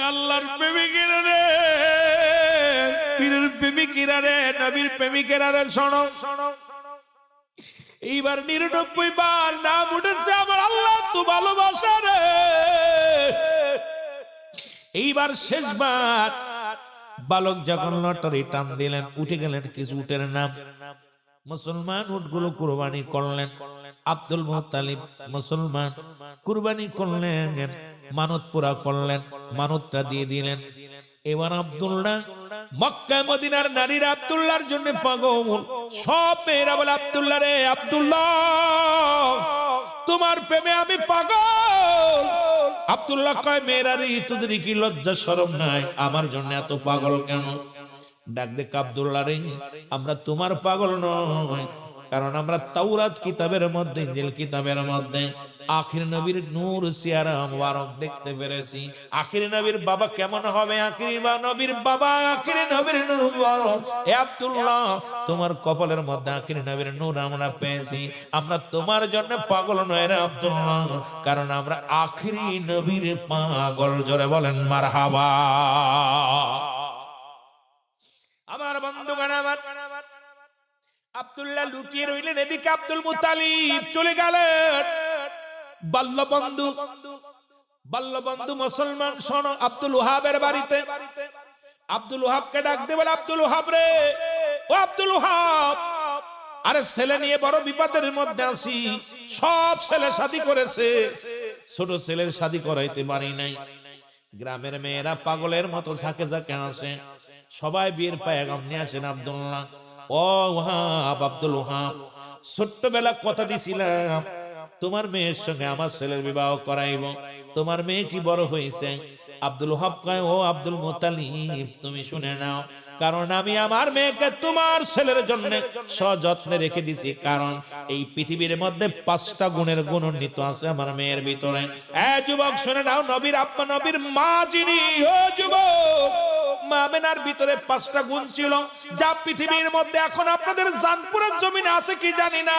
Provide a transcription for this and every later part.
আল্লাহর প্রেমিকেরা রে, পীরের প্রেমিকেরা রে, নবীর প্রেমিকেরা রে, শোনো। এইবার 99 বার নাম উঠেছে আমার আল্লাহ তো ভালোবাসা রে। এইবার শেষবার বালক যখন লটারি টান দিলেন, উঠে গেলেন কিছু উটের নাম। মুসলমান উটগুলো কুরবানি করলেন। আব্দুল মুত্তালিব মুসলমান কুরবানি করলেন, মানত পুরা করলেন, মানতটা দিয়ে দিলেন। এবার আব্দুল্লাহ, মক্কা মদিনার নারীরা আব্দুল্লাহর জন্য পাগল। সব মেয়েরা বলে, আব্দুল্লাহ রে, আব্দুল্লাহ তোমার প্রেমে আমি পাগল। আব্দুল্লাহ কয়, মেয়েরা রে, তোদের কি লজ্জা শরম নাই? আমার জন্য এত পাগল কেন? ডাক দেখ, আব্দুল্লাহ রে, আমরা তোমার পাগল নয়, কারণ আমরা তাওরাত কিতাবের মধ্যে, ইনজিল কিতাবের মধ্যে আখির নবীর নূর সিয়ারা মুবারক দেখতে পেরেছি। আখির নবীর বাবা কেমন হবে? আখির নবীর বাবা, আখির নবীর নূর মুবারক। হে আব্দুল্লাহ, তোমার কপালের মধ্যে আখির নবীর নূর আমরা পেয়েছি। আমরা তোমার জন্য পাগল নয় রে আব্দুল্লাহ, কারণ আমরা আখিরি নবীর পাগল। জোরে বলেন মারহাবা। আমার বন্ধুগণ, আমার আব্দুল্লাহ লুকিয়ে রইলেন। এদিকে আব্দুল মুত্তালিব চলে গেলেন। বাল্যবন্ধু মুসলমান, শোনো, আব্দুল ওহাবের বাড়িতে। আব্দুল ওহাবকে ডাক দিয়ে বলে, আব্দুল ওহাব রে, ও আব্দুল ওহাব, আরে ছেলে নিয়ে বড় বিপদের মধ্যে আছি। সব ছেলে শাদী করেছে, ছোট ছেলের শাদী করাইতে পারি নাই। গ্রামের মেয়েরা পাগলের মতো ঝাঁকে ঝাঁকে আসে, সবাই বিয়ের পায়গাম নিয়ে আসেন। আব্দুল্লাহ, ও ওহাব, আব্দুল ওহাব, ছোট্টবেলা কথা দিছিলাম তোমার মেয়ের সঙ্গে আমার ছেলের বিবাহ করাইব। তোমার মেয়ে কি বড় হয়েছে? আব্দুল ওহাব কয়, ও আব্দুল মুত্তালিব, তুমি শুনে নাও, কারণ আমি আমার মেয়েকে তোমার ছেলের জন্য সযত্নে রেখে দিছি। কারণ এই পৃথিবীর মধ্যে 5টা গুণের গুণান্বিত আছে আমার মেয়ের ভিতরে। যুবক শুনে নাও, নবীর আব্বা, নবীর মা যিনি, ও যুবক, মা আমেনার ভিতরে 5টা গুণ ছিল, যা পৃথিবীর মধ্যে এখন আপনাদের জানপুরের জমিনে আছে কি জানি না।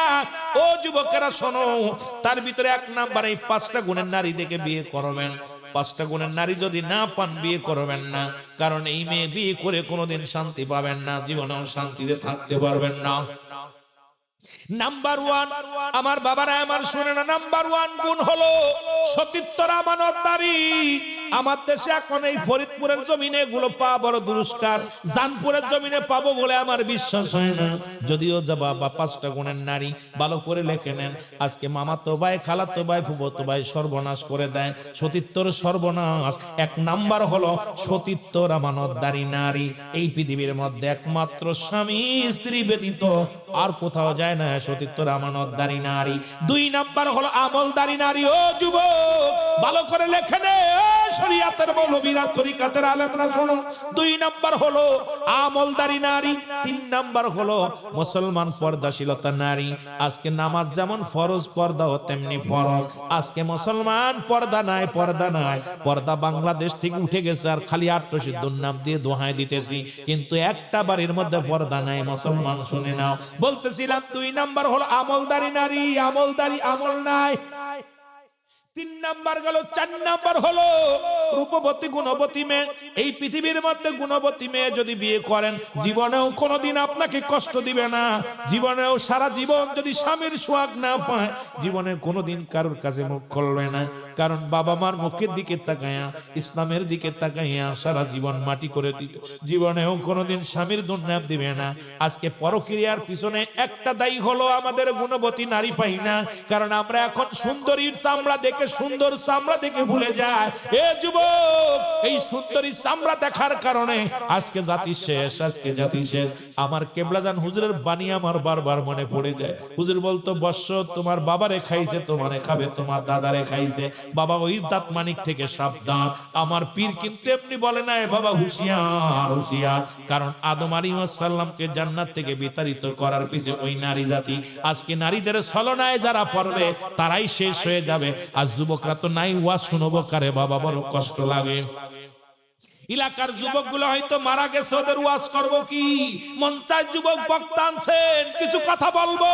ও যুবকেরা শোনো, তার ভিতরে 1 নাম্বার, এই 5টা গুণের নারী দেখে বিয়ে করবেন। 5টা গুণের নারী যদি না পান, বিয়ে করবেন না, কারণ এই মেয়ে বিয়ে করে কোনোদিন শান্তি পাবেন না, জীবনেও শান্তিতে থাকতে পারবেন না। নাম্বার 1, আমার বাবারা আমার শুনে না, নাম্বার 1 গুণ হলো সতীত্বর আমানতদারি। আমার দেশে এখন এই ফরিদপুরের জমিনে এগুলো পাওয়া বড় দুষ্কার। জানপুরের জমিনে পাবো বলে আমার বিশ্বাস হয় না। যদিও বাবা 5টা গুণের নারী, ভালো করে লেখে নেন। আজকে মামাতো ভাই, খালাতো ভাই, ফুফাতো ভাই সর্বনাশ করে দেয়, সতীত্বর সর্বনাশ। 1 নাম্বার হলো সতীত্বর আমানতদারি নারী। এই পৃথিবীর মধ্যে একমাত্র স্বামী স্ত্রী ব্যতীত আর কোথাও যায় না সতীত্বর আমানতদারি নারী। 2 নাম্বার হলো আমলদারি নারী। ও যুবক, ভালো করে লেখে নে, শরীয়তের মৌলবীরা, তরিকাতের আলেমরা শোনো। 2 নাম্বার হলো আমলদারি নারী। 3 নাম্বার হলো মুসলমান পর্দাশীলতা নারী। আজকে নামাজ যেমন ফরজ, পর্দাও তেমনি ফরজ। আজকে মুসলমান পর্দা নাই, পর্দা নাই। পর্দা বাংলাদেশ থেকে উঠে গেছে, আর খালি আত্মসিদ্ধর নাম দিয়ে দোহাই দিতেছি, কিন্তু একটা বাড়ির মধ্যে পর্দা নাই। মুসলমান শুনে নাও, বলতেছিলাম 2 নাম্বার হলো আমলদারি নারী, আমলদারি, আমল নাই। 3 নাম্বার গেল। 4 নাম্বার হলো রূপবতী, গুণবতী মেয়ে। এই পৃথিবীর মধ্যে গুণবতী মেয়ে যদি বিয়ে করেন, জীবনেও কোনোদিন আপনাকে কষ্ট দিবে না। জীবনেও সারা জীবন যদি স্বামীর সোহাগ না পায়, জীবনে কোনোদিন কারোর কাছে মুখ খুলবে না। কারণ বাবা মার মুখের দিকে তাকাইয়া, ইসলামের দিকে তাকাইয়া সারা জীবন মাটি করে দিবে। জীবনেও কোনোদিন স্বামীর দুর্নাম দিবে না। আজকে পরক্রিয়ার পিছনে একটা দায়ী হলো আমাদের গুণবতী নারী পাই না। কারণ আমরা এখন সুন্দরীর চামড়া দেখে, সুন্দর চামড়া দেখে ভুলে যায়। এ যুবক, এই সুন্দরী চামড়া দেখার কারণে আজকে জাতি শেষ, আজকে জাতি শেষ। আমার কেবলাজান হুজুরের বাণী আমার বারবার মনে পড়ে যায়। হুজুর বলতো, বর্ষ তোমার বাবারে খাইছে, তোমারে খাবে, তোমার দাদারে খাইছে, বাবা ওই দাঁত মানিক থেকে সাবধান। আমার পীর কিন্তু এমনি বলে না, বাবা হুঁশিয়ার, হুঁশিয়ার। কারণ আদম আলাইহিস সালামকে জান্নাত থেকে বিতাড়িত করার পিছে ওই নারী জাতি। আজকে নারীদের ছলনায় যারা পড়বে তারাই শেষ হয়ে যাবে। আর যুবকরা তো নাই, ওয়া শুনবো কারে বাবা, বড় কষ্ট লাগে। এলাকার যুবকগুলো হয়তো মারা গেছে, ওদের ওয়াজ করব কি? মন চায় যুবক বক্তা আনছেন, কিছু কথা বলবো,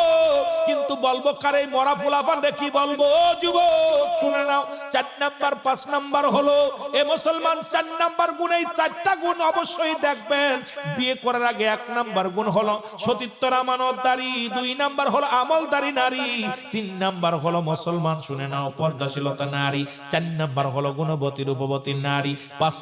কিন্তু বলবো কারে? মরা ফুলাফানরে কি বলবো? ও যুবক শুনে নাও, 4 নাম্বার 5 নাম্বার হলো এ মুসলমান 4 নাম্বার গুণ, এই 4টা গুণ অবশ্যই দেখবেন। বিয়ে করার আগে 1 নাম্বার গুণ হলো সতীত্বর আমানতদারি, 2 নাম্বার হলো আমলদারি নারী, 3 নাম্বার হলো মুসলমান শুনে নাও পর্দাশীলতা নারী, 4 নাম্বার হলো গুণবতী রূপবতী নারী, 5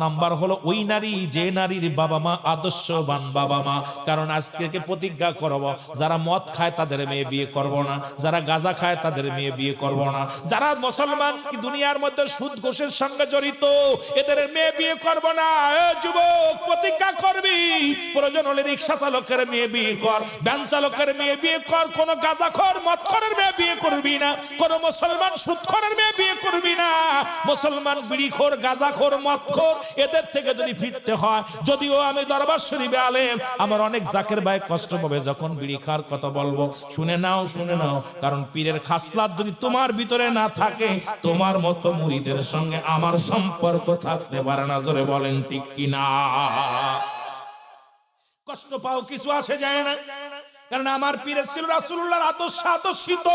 নাম্বার হলো ওই নারী যে নারীর বাবা মা আদর্শবান বাবা মা। কারণ আজকে প্রতিজ্ঞা করব, যারা মদ খায় তাদের মেয়ে বিয়ে করব না, যারা গাঁজা খায় তাদের মেয়ে বিয়ে করব না, যারা মুসলমান কি দুনিয়ার মধ্যে সুদ ঘুষের সঙ্গে জড়িত এদের মেয়ে বিয়ে করব না। এ যুবক প্রতিজ্ঞা করবি, প্রয়োজন হলে রিকশা চালকের মেয়ে বিয়ে কর, ভ্যান চালকের মেয়ে বিয়ে কর, কোন গাঁজাখোর মদখোরের মেয়ে বিয়ে করবি না, কোন মুসলমান সুদখোরের মেয়ে বিয়ে করবি না। মুসলমান বিড়িখোর, গাঁজাখোর, মদখোর এদের থেকে যদি ফিরতে হয়, যদিও আমি দরবার শরীফে আলেম, আমার অনেক জাকের ভাই কষ্ট পাবে যখন বিড়ি খাওয়ার কথা বলবো। শুনে নাও, কারণ পীরের খাসলাত যদি তোমার ভিতরে না থাকে, তোমার মতো মুরিদের সঙ্গে আমার সম্পর্ক থাকতে পারে না। জোরে বলেন ঠিক কিনা? কষ্ট পাও, কিছু আসে যায় না, কারণ আমার পীরের ছিল রাসূলুল্লাহর আদর্শিত,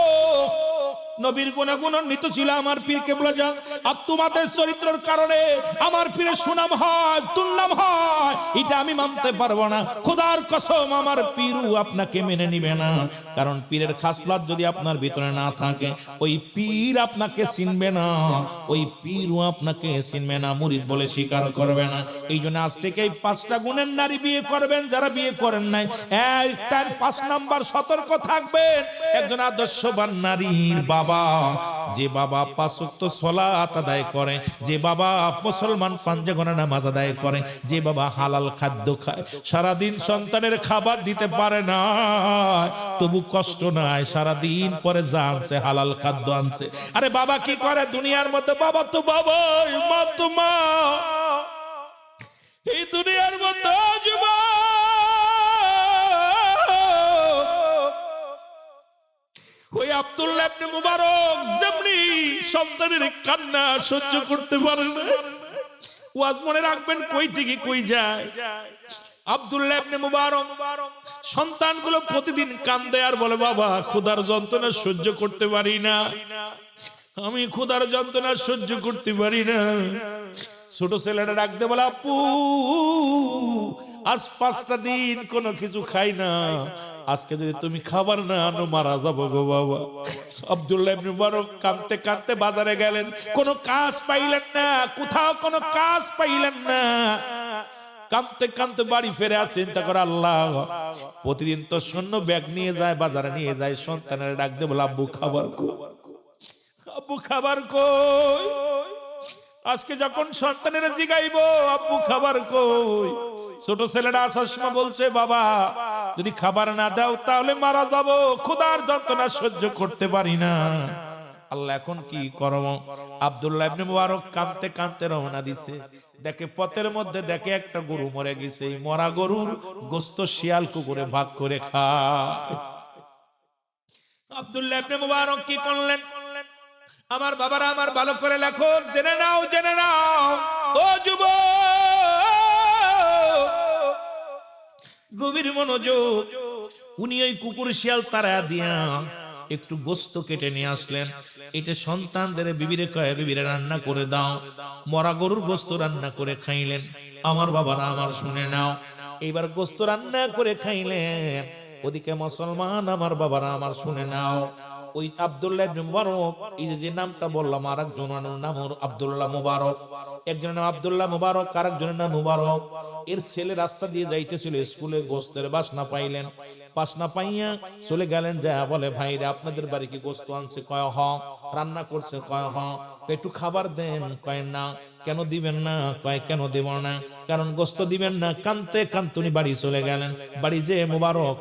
নবীর গুণাগুণান্বিত ছিল আমার পীর কেবলা জান। আর তোমাদের চরিত্রের কারণে আমার পীরের সুনাম হয়, দুর্নাম হয়, এটা আমি মানতে পারবো না। খোদার কসম আমার পীরও আপনাকে মেনে নিবে না, কারণ পীরের খাসলাত যদি আপনার ভিতরে না থাকে, ওই পীর আপনাকে চিনবে না, ওই পীরও আপনাকে চিনবে না, মুরিদ বলে স্বীকার করবে না। এই জন্য আজ থেকে 5টা গুণের নারী বিয়ে করবেন, যারা বিয়ে করেন নাই। 5 নাম্বার সতর্ক থাকবেন, একজন আদর্শবান নারীর বাবা, যে বাবা 5 ওয়াক্ত সালাত আদায় করে, যে বাবা মুসলমান পাঞ্জে নামাজ আদায় করে, যে বাবা হালাল খাদ্য খায়, সারাদিন সন্তানের খাবার দিতে পারে না, তবু কষ্ট নাই, সারাদিন পরে জানছে হালাল খাদ্য আনছে। আরে বাবা কি করে দুনিয়ার মধ্যে? বাবা তো বাবাই, মা তো মা। এই দুনিয়ার মধ্যে ওই আব্দুল্লাহ ইবনে মুবারক যেমনি সন্তানের কান্না সহ্য করতে পারে না, ওয়াজ মনে রাখবেন কই থেকে কই যায়। আব্দুল্লাহ ইবনে মুবারক সন্তানগুলো প্রতিদিন কান্দে আর বলে, বাবা ক্ষুধার যন্ত্রণা সহ্য করতে পারি না, আমি ক্ষুধার যন্ত্রণা সহ্য করতে পারি না। ছোট ছেলেটা ডাকতে বলে, আপু আজ 5টা দিন কোনো কিছু খাই না, আজকে যদি তুমি খাবার না আনো মারা যাবো গো বাবা। আব্দুল্লাহ ইবনে মুবারক কাঁদতে কাঁদতে বাজারে গেলেন, কোনো কাজ পাইলেন না, কোথাও কোনো কাজ পাইলেন না, কাঁদতে কাঁদতে বাড়ি ফিরে আর চিন্তা করে, আল্লাহ প্রতিদিন তো শূন্য ব্যাগ নিয়ে যায়, বাজারে নিয়ে যায়, সন্তানের ডাকতে বলে, আব্বু খাবার কই, আব্বু খাবার কই। আজকে যখন সন্তানের জিগাইবো আব্বু খাবার কই, ছোট ছেলেটা আসার সময় বলছে, বাবা যদি খাবার না দাও তাহলে মারা যাবো, ক্ষুধার যন্ত্রণা সহ্য করতে পারি না। আল্লাহ এখন কি করব? আব্দুল্লাহ ইবনে মুবারক কাঁদতে কাঁদতে রওনা দিছে, দেখে পথের মধ্যে দেখে একটা গরু মরে গেছে, এই মরা গরুর গোশত শিয়াল কুকুরে ভাগ করে খায়। আব্দুল্লাহ ইবনে মুবারক কি করলেন? আমার বাবারা আমার ভালো করে লেখো, জেনে নাও, ও যুবক গভীর মনোযোগ। উনি ওই কুকুর শিয়াল তারা দিয়া একটু গোশত কেটে নিয়ে আসলেন, এটা সন্তানদের বিবিরে কয়ে, বিবিরে রান্না করে দাও, মরা গরুর গোশত রান্না করে খাইলেন। আমার বাবারা আমার শুনে নাও, এইবার গোশত রান্না করে খাইলেন। ওদিকে মুসলমান আমার বাবারা আমার শুনে নাও, ওই আব্দুল্লাহ ইবনে মুবারক, এই যে নামটা বললাম, আরেকজনের নাম আব্দুল্লাহ মুবারক, একজনের নাম আব্দুল্লাহ মুবারক, আরেকজনের নাম মুবারক। এর ছেলে রাস্তা দিয়ে যাইতেছিল স্কুলে, গোশতের বাসনা পাইলেন, বাসনা পাইয়া চলে গেলেন, যা বলে, ভাইরে আপনাদের বাড়ি কি গোশত আনছে? কয় হ। রান্না করছে? কয় হ। একটু খাবার দেন? কয় না। কেন দিবেন না? কয় কেন দেব না, কারণ গোশত দিবেন না। কানতে কান্তুনি বাড়ি চলে গেলেন। বাড়ি যে মুবারক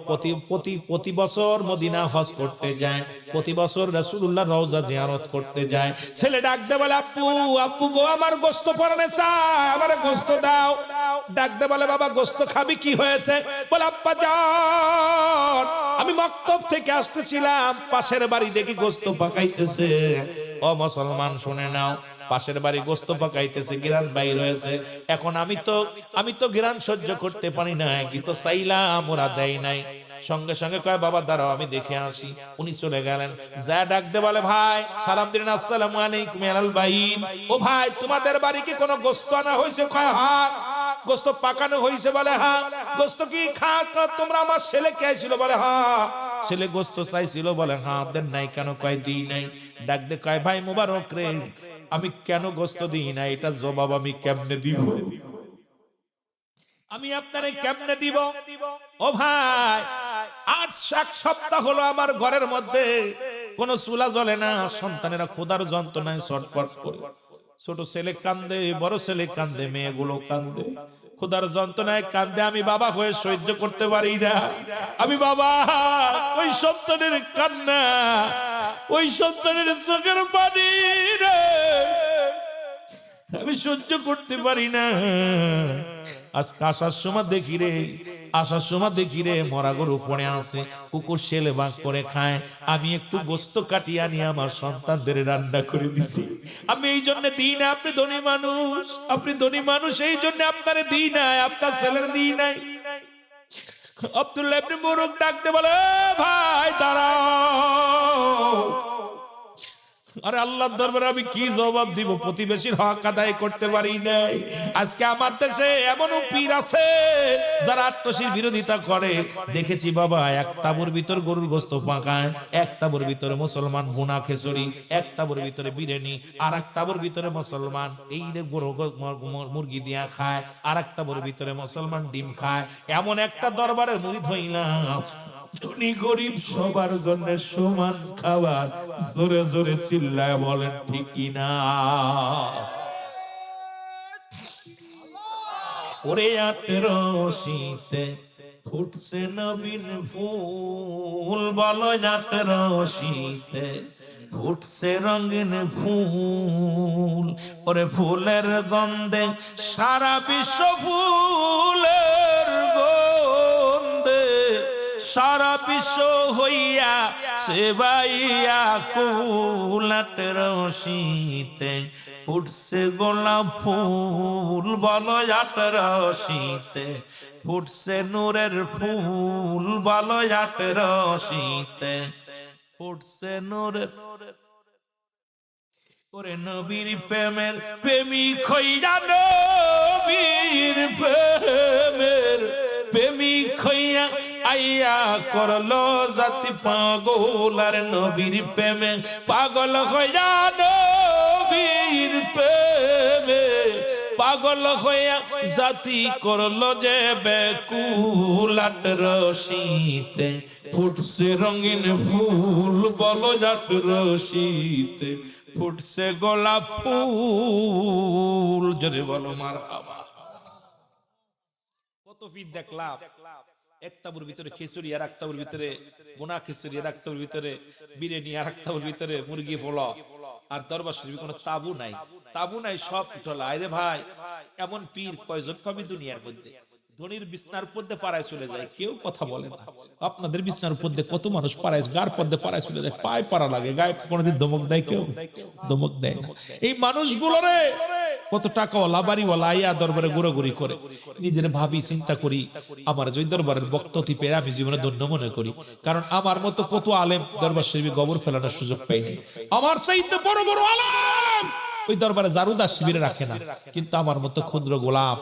প্রতি বছর মদিনা হজ করতে যায়, প্রতি বছর রাসূলুল্লাহ রওজা জিয়ারত করতে যায়। ছেলে ডাক দে বলে, আপু গো আমার গোশত পরানে চায়, আমারে গোশত দাও। ডাক দে বলে, বাবা গোশত খাবি? কি হয়েছে? বলে, আব্বা জান আমি মক্তব থেকে আসতেছিলাম, পাশের বাড়ি দেখি গোশত পাকাইতেছে। ও মুসলমান শুনে নাও, পাশের বাড়ি গোস্ত পাকাইতেছে, গ্রান বাইর হয়েছে। এখন আমি তো গ্রান সহ্য করতে পারি না, কিন্তু চাইলাম ওরা দেয় নাই। সঙ্গে সঙ্গে কয় বাবা দাঁড়াও আমি দেখে আসি। উনি চলে গেলেন, যা ডাক দে বলে ভাই সালাম দিলেন, আসসালামু আলাইকুম আলাল বাইত। ও ভাই তোমাদের বাড়ি কি কোনো গোস্ত আনা হয়েছে? কয় হ্যাঁ। গোস্ত পাকানো হয়েছে? বলে হ্যাঁ। গোস্ত কি তোমরা আমার ছেলে কে ছিল? বলে হ্যাঁ। ছেলে গোস্ত চাইছিল? বলে হ্যাঁ। দেন নাই কেন? কয় দিই নাই। ডাক দে কয় ভাই মোবারক রে, আমি কেন গোস্ত দিই না এটা জবাব আমি কেমনে দিব? আমি আপনারে কেমনে দিব? ও ভাই আজ 1 সপ্তাহ হলো আমার ঘরের মধ্যে কোন চুলা জ্বলে না, সন্তানেরা ক্ষুধার যন্ত্রণায় ছটফট করে। ছোট ছেলে কান্দে, বড় ছেলে কান্দে, মেয়েগুলো কান্দে, ক্ষুধার যন্ত্রণায় কান্দে। আমি বাবা হয়ে সহ্য করতে পারি না। আমি বাবা ওই সন্তানের কান্না, ওই সন্তানের চোখের পানি রে আমি সহ্য করতে পারি না। আজকে আসার সময় দেখি রে মরা গরু পড়ে আছে, কুকুর শেলে ভাগ করে খায়। আমি একটু গোস্ত কাটিয়ে আনি আমার সন্তানদের রান্না করে দিছি। আমি এই জন্য দিই না। আপনি ধনী মানুষ, এই জন্য আপনারে দিই নাই, আপনার ছেলের দিই নাই। আব্দুল্লাহ ইবনে মুবারক ডাকতে বলে ভাই দাঁড়াও। আরে আল্লাহর দরবারে আমি কি জবাব দিব? প্রতিবেশীর হক আদায় করতে পারি নাই। আজকে আমার দেশে এমনও পীর আছে যারা আত্মশীর বিরোধিতা করে। দেখেছি বাবা, এক তাবুর ভিতর গরুর গোস্ত পাকায়, এক তাবুর ভিতরে মুসলমান ভুনা খিচুড়ি, এক তাবুর ভিতরে বিরিয়ানি, আর এক তাবুর ভিতরে মুসলমান এই গরু মুরগি দিয়া খায়, আর এক তাবুর ভিতরে মুসলমান ডিম খায়। এমন একটা দরবারের মুরিদ হইলাম, ধনী গরিব সবার জন্য সমান খাবার। জোরে জোরে চিল্লায় বলেন ঠিক কিনা? ওরে আতের শীতে ফুটছে নবীন ফুল, বলো আতের শীতে ফুটছে রঙিন ফুল। ওরে ফুলের গন্ধে সারা বিশ্ব, ফুলের গন্ধে সারা বিশ্ব হইয়া সেবাইয়া কুলাতের শীতে ফুটছে গোলাপ ফুল, বলো আটের শীতে ফুটছে নূরের ফুল, বলো আটের শীতে ফুটছে নূরের। ওরে নবীর প্রেমের প্রেমিক হইয়া, নবীর প্রেমের প্রেমিক হইয়া আইয়া করলো জাতি পাগল। আর নবীর প্রেমে পাগল হইয়া, নবীর প্রেমে পাগল হইয়া জাতি করলো যে বেকুল। আটের শীতে ফুটছে রঙিন ফুল, বলো আটের শীতে ফুটছে গোলাপ ফুল। জোরে বলো মারহাবা। কত ফিট দেখলাম, এক তাবুর ভিতরে খিচুড়ি, আর এক তাবুর ভিতরে বোনা খিচুড়ি, আর এক তাবুর ভিতরে বিরিয়ানি, আর এক তাবুর ভিতরে মুরগি পোলাও। আর দরবার শরীফে কোনো তাবু নাই, সব ঢোলা। আরে ভাই এমন পীর কয়জন পাবি দুনিয়ার মধ্যে? ধনির বিছনার উপর দিয়ে পাড়ায় চলে যায়, কেউ কথা বলে না। আপনাদের বিছনার উপর দিয়ে কত মানুষ পাড়ায়, গার পর দিয়ে পাড়ায় চলে যায়, পায়ে পাড়া লাগে, গায়ে কোনোদিন ধমক দেয়? কেউ ধমক দেয় না। এই মানুষগুলো রে কত টাকাওয়ালা বাড়িওয়ালা আইয়া দরবারে ঘোরাঘুরি করে। নিজের ভাবি, চিন্তা করি আমার যে দরবারের বক্তব্য পেয়ে আমি জীবনে ধন্য মনে করি। কারণ আমার মতো কত আলেম দরবার শরীফে গোবর ফেলানোর সুযোগ পাইনি। আমার চাইতে বড় বড় আলেম ওই দরবারে জারুদার শিবিরে রাখে না, কিন্তু আমার মতো ক্ষুদ্র গোলাপ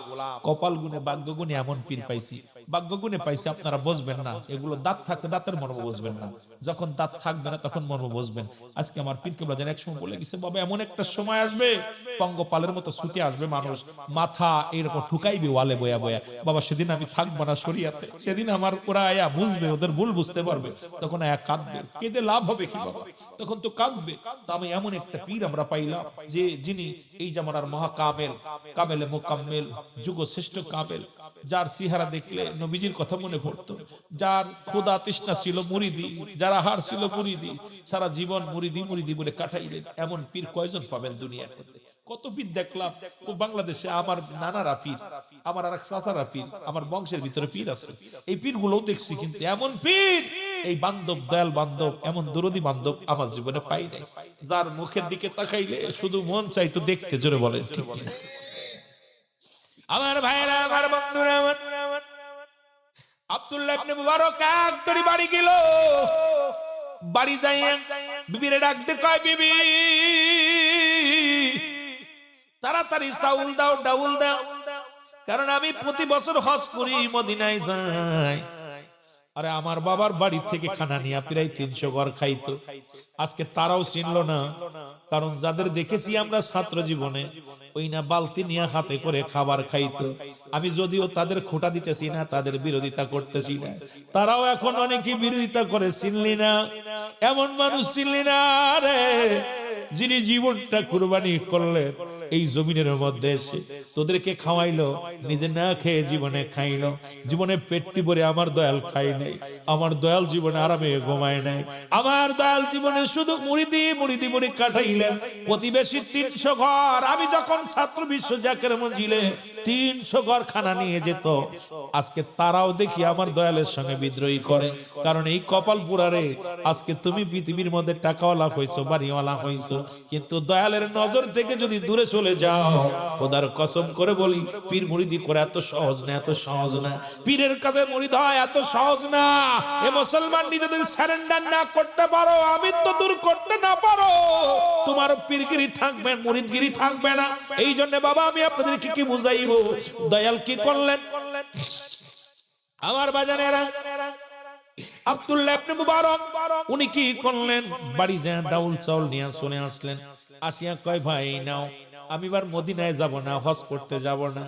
কপাল গুনে ভাগ্য গুনে এমন পীর পাইছি, ভাগ্য গুনে পাইছি। আপনারা বুঝবেন না, এগুলো দাঁত থাকতে দাঁতের মর্ম বুঝবেন না, যখন দাঁত থাকবে না তখন মর্ম বুঝবেন। আজকে আমার পীর কেবলা যেন একসময় বলে গেছে, বাবা এমন একটা সময় আসবে পঙ্গপালের মতো ছুটে আসবে মানুষ, মাথা এরকম ঠুকাইবে ওয়ালে বয়া বয়া। বাবা সেদিন আমি থাকবো না শরিয়াতে, সেদিন আমার ওরা আয়া বুঝবে, ওদের ভুল বুঝতে পারবে, তখন আয়া কাঁদবে। কেঁদে লাভ হবে কি বাবা? তখন তো কাঁদবে। তো আমি এমন একটা পীর আমরা পাইলাম যে যিনি এই জামানার মহাকামেল, কামেলে মোকাম্মেল, যুগ শ্রেষ্ঠ কামেল, যার চেহারা দেখলে নবীজির কথা মনে পড়তো, যার খোদা তৃষ্ণা ছিল মুরিদি, যারা হার ছিল মুরিদি, সারা জীবন মুরিদি মুরিদি বলে কাটাইলেন। এমন পীর কয়জন পাবেন দুনিয়ার মধ্যে? কত পীর দেখলাম। ও বাংলাদেশে আমার নানারা পীর, আমার আর এক চাচারা পীর, আমার বংশের ভিতরে পীর আছে, এই পীর গুলোও দেখছি। কিন্তু এমন পীর এই বান্ধব, দয়াল বান্ধব, এমন দরদি বান্ধব আমার জীবনে পাই নাই, যার মুখের দিকে তাকাইলে শুধু মন চাইতো দেখতে। জোরে বলেন ঠিক কিনা? আমার ভাইরা, আমার বন্ধুরা, আমার আব্দুল্লাহ ইবনে মুবারক একদরি বাড়ি গেল। বাড়ি যাইয়া বিবিরে ডাক দে, কয় বিবি তাড়াতাড়ি চাউল দাও, ডাউল দাও, কারণ আমি প্রতি বছর হজ করি, মদিনায় যাই। আরে আমার বাবার বাড়ি থেকে খানা নিয়ে প্রায় 300 ঘর খাইতো। আজকে তারাও চিনল না, কারণ যাদের দেখেছি আমরা ছাত্র জীবনে, ওই না বালতি নিয়ে হাতে করে খাবার খাইতো। আমি যদিও তাদের খোঁটা দিতেছি না, তাদের বিরোধিতা করতেছি না, তারাও এখন অনেকেই বিরোধিতা করে। চিনলি না এমন মানুষ, চিনলি না রে, যিনি জীবনটা কুরবানি করলেন এই জমিনের মধ্যে এসে তোদেরকে খাওয়াইলো, নিজে না খেয়ে জীবনে খাইলো। জীবনে পেটটি ভরে আমার দয়াল খাই নাই, আমার দয়াল জীবনে আরামে ঘুমায় নাই, আমার দয়াল জীবনে শুধু মুড়িদি মুড়িদি মুড়ি কাটাইলেন। প্রতিবেশী 300 ঘর, আমি যখন ছাত্র বিশ্ব জাকের মঞ্জিলে 300 ঘর খানা নিয়ে যেত। আজকে তারাও দেখি আমার দয়ালের সঙ্গে বিদ্রোহী করে, কারণ এই কপাল পুরারে আজকে তুমি পৃথিবীর মধ্যে টাকাওয়ালা হইছো, বাড়িওয়ালা হইছো, কিন্তু দয়ালের নজর থেকে যদি দূরে চলে যাও, খোদার কসম করে বলি, পীর মুরিদি করে এত সহজ না, এত সহজ না। পীরের কাছে মুরিদ হয় এত সহজ না। এ মুসলমান নিজেদের সারেন্ডার না করতে পারো, আমি তো দূর করতে না পারো, তোমার পীরগিরি থাকবে, মুরিদগিরি থাকবে না। এই জন্য বাবা আমি আপনাদেরকে কি বুঝাইবো, দয়াল কি করলেন আমার বাজানেরা। আব্দুল্লাহ ইবনে মুবারক উনি কি করলেন, বাড়ি যায় ডাউল চাউল নিয়ে চলে আসলেন। আসিয়া কয়, ভাই নাও, আমি এবার মদিনায় যাব না, হজ করতে যাব না,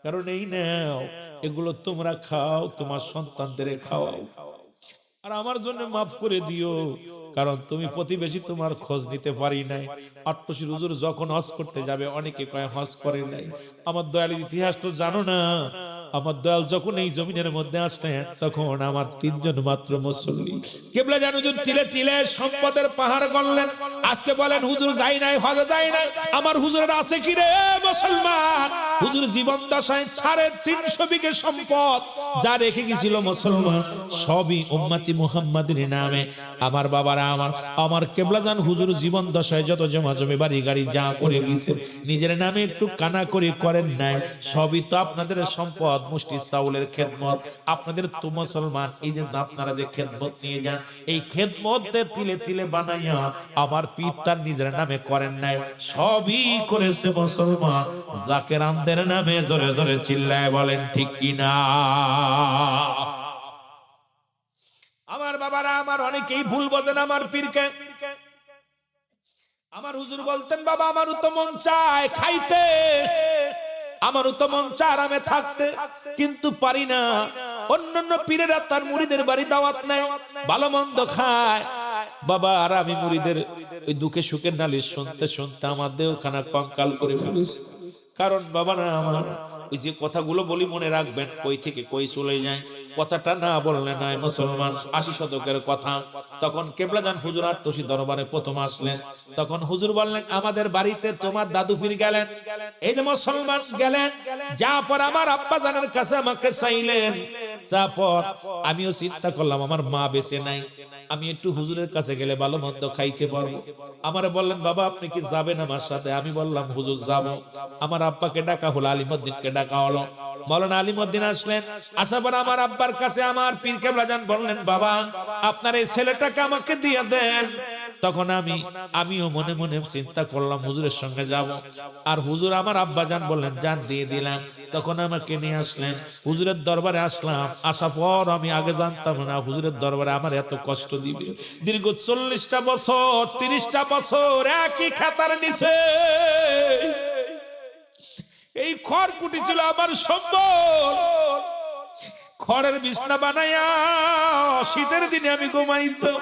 কারণ এই নাও, এগুলো তোমরা খাও, তোমার সন্তানদের খাওয়াও, আর আমার জন্য মাফ করে দিও, কারণ তুমি প্রতিবেশী, তোমার খোঁজ নিতে পারি নাই। আটপশির হুজুর যখন হজ করতে যাবে, অনেকে কয় হজ করে নাই। আমার দয়ালের ইতিহাস তো জানো না, আমার দয়াল যখন এই জমিনের মধ্যে আসলেন, তখন আমার 3 জন মাত্র মুসল্লি। কিবলা জান হুজুর তিলে তিলে সম্পদের পাহাড় করলেন। আজকে বলেন হুজুর যাই নাই, হজে যাই নাই, আমার হুজুরের আছে কি রে মুসলমান? হুজুর জীবন দশায় 350 বিঘে সম্পদ যা রেখে গেছিল মুসলমান, সবই উম্মতি মুহাম্মাদের নামে। আমার বাবারা, আমার কিবলা জান হুজুর জীবন দশায় যত জমা জমি বাড়ি গাড়ি যা করে গেছে, নিজের নামে একটু কানাকড়ি করেন নাই, সবই তো আপনাদের সম্পদ, মুষ্টি চাউলের খেদমত। আপনাদের তো মুসলমান, এই যে আপনারা যে খেদমত নিয়ে যান, এই খেদমত তিলে তিলে বানাইয়া আমার পীর তার নিজের নামে করেন নাই, সবই করেছে মুসলমান জাকেরানদের নামে। জোরে জোরে চিল্লায় বলেন ঠিক কিনা? আমার বাবারা, আমার অনেকেই ভুল বোঝেন আমার পীরকে। আমার হুজুর বলতেন, বাবা আমারও তো মন চায় খাইতে, আমারও তো মন চায় আরামে থাকতে, কিন্তু পারি না। অন্যান্য পীরেরা তার মুরিদের বাড়ি দাওয়াত নেয়, ভালো মন্দ খায়। বাবা আর আমি মুরিদের ওই দুঃখে সুখের নালিশ শুনতে শুনতে আমার দেহখানা কঙ্কাল করে ফেলেছে। কারণ বাবা না, আমার ওই যে কথাগুলো বলি মনে রাখবেন, কই থেকে কই চলে যায়, কথাটা না বললে নাই মুসলমান। 80 শতকের কথা, তখন কিবলা জান হুজুর আটতশি দরবারে প্রথম আসলেন। তখন হুজুর বললেন, আমাদের বাড়িতে তোমার দাদু পীর গেলেন, এই যে মুসলমান গেলেন, যা পর আমার আব্বা জানের কাছে আমাকে চাইলেন, যা পর আমিও চিন্তা করলাম আমার মা বেঁচে নাই, আমি একটু হুজুরের কাছে গেলে ভালো মন্দ খাইতে পারবো। আমারে বললেন, বাবা আপনি কি যাবেন আমার সাথে? আমি বললাম, হুজুর যাব। আমার আব্বাকে ডাকা হলো, আলিমউদ্দিনকে ডাকা হলো। মাওলানা আলিমউদ্দিন আসলেন। আসার পর আমার আব্বার কাছে আমার পীর কিবলা জান বললেন, বাবা আপনার এই ছেলেটাকে আমাকে দিয়ে দেন। তখন আমিও মনে মনে চিন্তা করলাম হুজুরের সঙ্গে যাব। আর হুজুর আমার আব্বা জান বললেন, জান দিয়ে দিলাম। তখন আমাকে নিয়ে আসলেন, হুজুরের দরবারে আসলাম। আসার পর আমি আগে জানতাম না হুজুরের দরবারে আমার এত কষ্ট দিবে। দীর্ঘ 40টা বছর 30টা বছর একই খাতার নিচে এই খড়কুটি ছিল আমার সম্বল। খড়ের বিছনা বানাইয়া শীতের দিনে আমি ঘুমাইতো।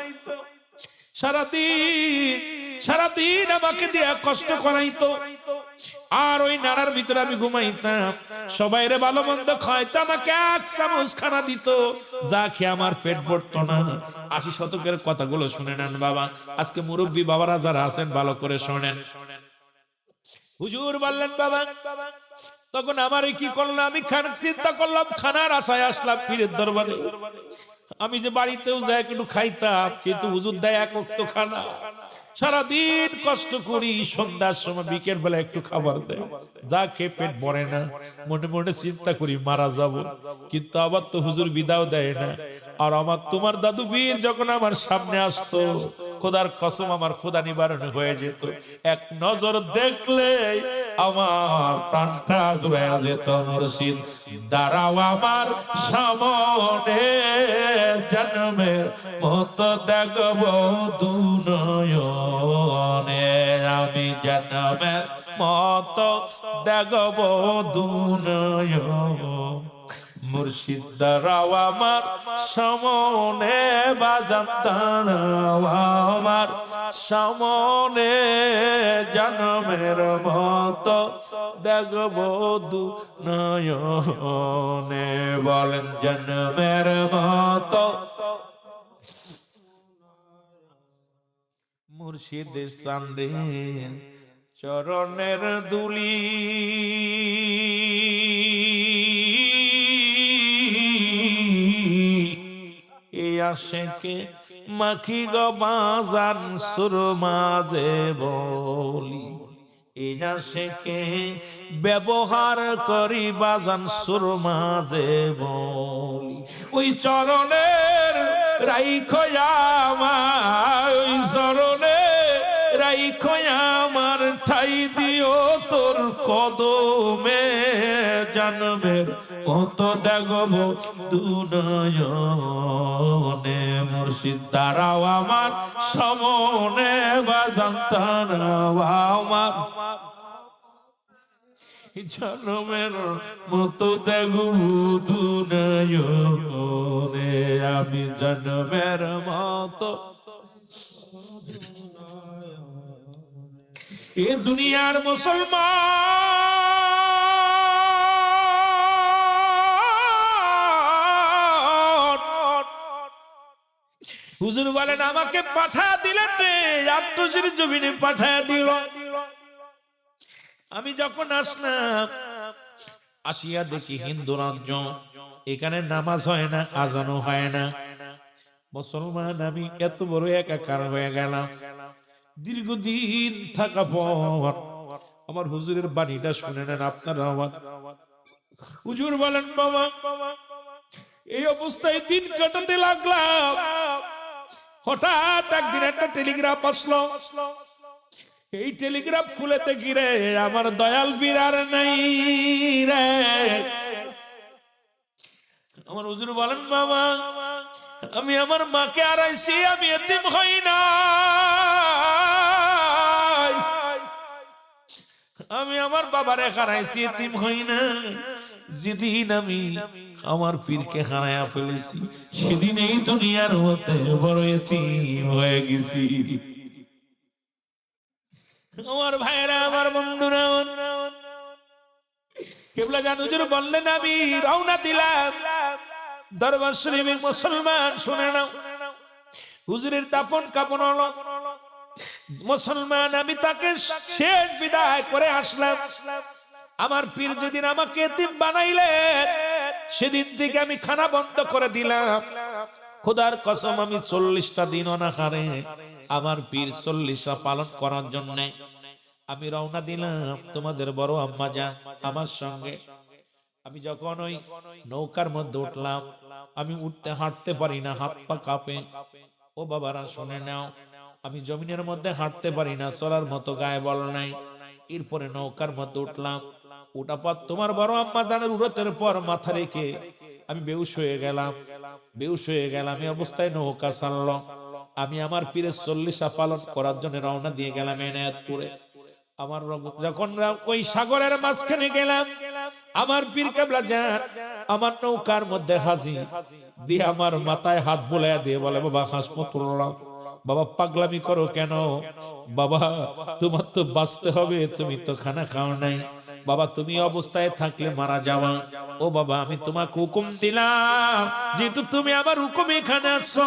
সারাদিন আমাকে দিয়া কষ্ট করাইতো। আর ওই নাড়ার ভিতরে আমি ঘুমাইতাম। সবাই রে ভালো মন্দ খাইতো, আমাকে 1 চামচ খানা দিত, যা খেয়ে আমার পেট ভরতো না। 80 শতকের কথাগুলো শুনে নেন বাবা। আজকে মুরব্বী বাবারা যারা আছেন ভালো করে শোনেন। হুজুর বললেন, বাবা তখন আমারে কি করলাম, আমি চিন্তা করলাম, খানার আশায় আসলাম পীরের দরবারে। আমি যে বাড়িতেও যাই একটু খাইতাম, কিন্তু হুজুর দেয় এক ওয়াক্ত খানা। সারাদিন কষ্ট করি, সন্ধ্যার সময় বিকেল বেলা একটু খাবার দেয়, যা খেয়ে পেট ভরে না। মনে মনে চিন্তা করি মারা যাব, কিন্তু আবার তো হুজুর বিদাও দেয় না। আর আমার তোমার দাদু বীর যখন আমার সামনে আসতো, খোদার কসম আমার খোদা নিবারণ হয়ে যেত। এক নজর দেখলে আমার প্রাণটা জুড়ে যেত। মুর্শিদ দাঁড়াও আমার সামনে, জন্মের মতো দেখবো দুনয়নে, আমি জন্মের মতো দেখবো দুনয়ন। মুর্শিদ দাঁড়াও আমার সামনে, বাজান দাঁড়াও আমার সামনে, জন্মের মতো দেখবো দুনয়নে। বলেন জন্মের মতো। মুর্শিদ সান্দে চরণের দুলি, এই আশেকে মাখি গো বাজান সুরমাজে বলি, এই আশেকে ব্যবহার করি বাজান সুরমাজে বলি। ওই চরণের রাইখো আমার, ওই চরণে রাইখো আমার, ঠাই দিও তোর কদমে, জন্মের মতো দেখবো দুনয়নে। মুর্শিদ দাঁড়াও আমার সামনে, বাজান দাঁড়াও আমার জন্মের মতো দেখবো দুনয়নে, আমি জন্মের মতো। এ দুনিয়ার মুসলমান, হুজুর বলেন আমাকে পাঠা দিলেন রে, আত্মশির জমিনে পাঠা দিল। আমি যখন আসলাম, আসিয়া দেখি হিন্দু রাজ্য, এখানে নামাজ হয় না, আজানও হয় না। মুসলমান আমি এত বড় একাকার হয়ে গেলাম। দীর্ঘদিন থাকা পর আমার হুজুরের বাণীটা শুনে নেন আপনারা। আমার হুজুর বলেন বাবা, এই অবস্থায় দিন কাটাতে লাগলাম। হঠাৎ একদিন একটা টেলিগ্রাফ আসলো। এই টেলিগ্রাফ খুলে দেখি রে, আমার দয়াল বীর আর নাই রে। আমার হুজুর বলেন বাবা, আমি আমার মাকে হারাইছি, আমি এতিম হই না। আমি আমার বাবারে হারাইছি, এতিম হই না। যেদিন আমি আমার পীরকে হারাইয়া ফেলেছি, সেদিন এই দুনিয়ার মধ্যে বড় এতিম হয়ে গেছি। আমার ভাইরা, আমার বন্ধুরা, কেবলা জান হুজুর বললেন আমি রওনা দিলাম দরবার শরীফে। মুসলমান শুনে নাও, হুজুরের দাফন কাফন হলো। মুসলমান আমি তাকে শেষ বিদায় করে আসলাম। আমার পীর যেদিন আমাকে এতিম বানাইলেন, সেদিন থেকে আমি খানা বন্ধ করে দিলাম। খোদার কসম, আমি 40টা দিন অনাহারে আমার পীর 40টা পালন করার জন্য আমি রওনা দিলাম। তোমাদের বড় আম্মা যান আমার সঙ্গে। আমি যখন ওই নৌকার মধ্যে উঠলাম, আমি উঠতে হাঁটতে পারি না, হাত পা কাঁপে। ও বাবারা শুনে নাও, আমি জমিনের মধ্যে হাঁটতে পারি না, চলার মতো গায়ে বল নাই। এরপরে নৌকার মধ্যে উঠলাম। ওটা পর তোমার বড় আম্মা জানের উড়তের পর মাথা রেখে আমি বেহুশ হয়ে গেলাম। বেহুশ হয়ে গেলাম এই অবস্থায় নৌকা ছাড়লো। আমি আমার পীরের 40টা পালন করার জন্য রওনা দিয়ে গেলাম এনায়েতপুরে। আমার যখন ওই সাগরের মাঝখানে গেলাম, আমার পীর কেবলা যান আমার নৌকার মধ্যে হাজির দিয়ে আমার মাথায় হাত বুলাইয়া দিয়ে বলে, বাবা হাসমতুল্লাহ, বাবা পাগলামি করো কেন? বাবা তোমার তো বাঁচতে হবে, তুমি তো খানা খাও নাই। বাবা তুমি অবস্থায় থাকলে মারা যাওয়া। ও বাবা আমি তোমাকে হুকুম দিলাম, যেহেতু তুমি আমার হুকুম এখানে আসছো,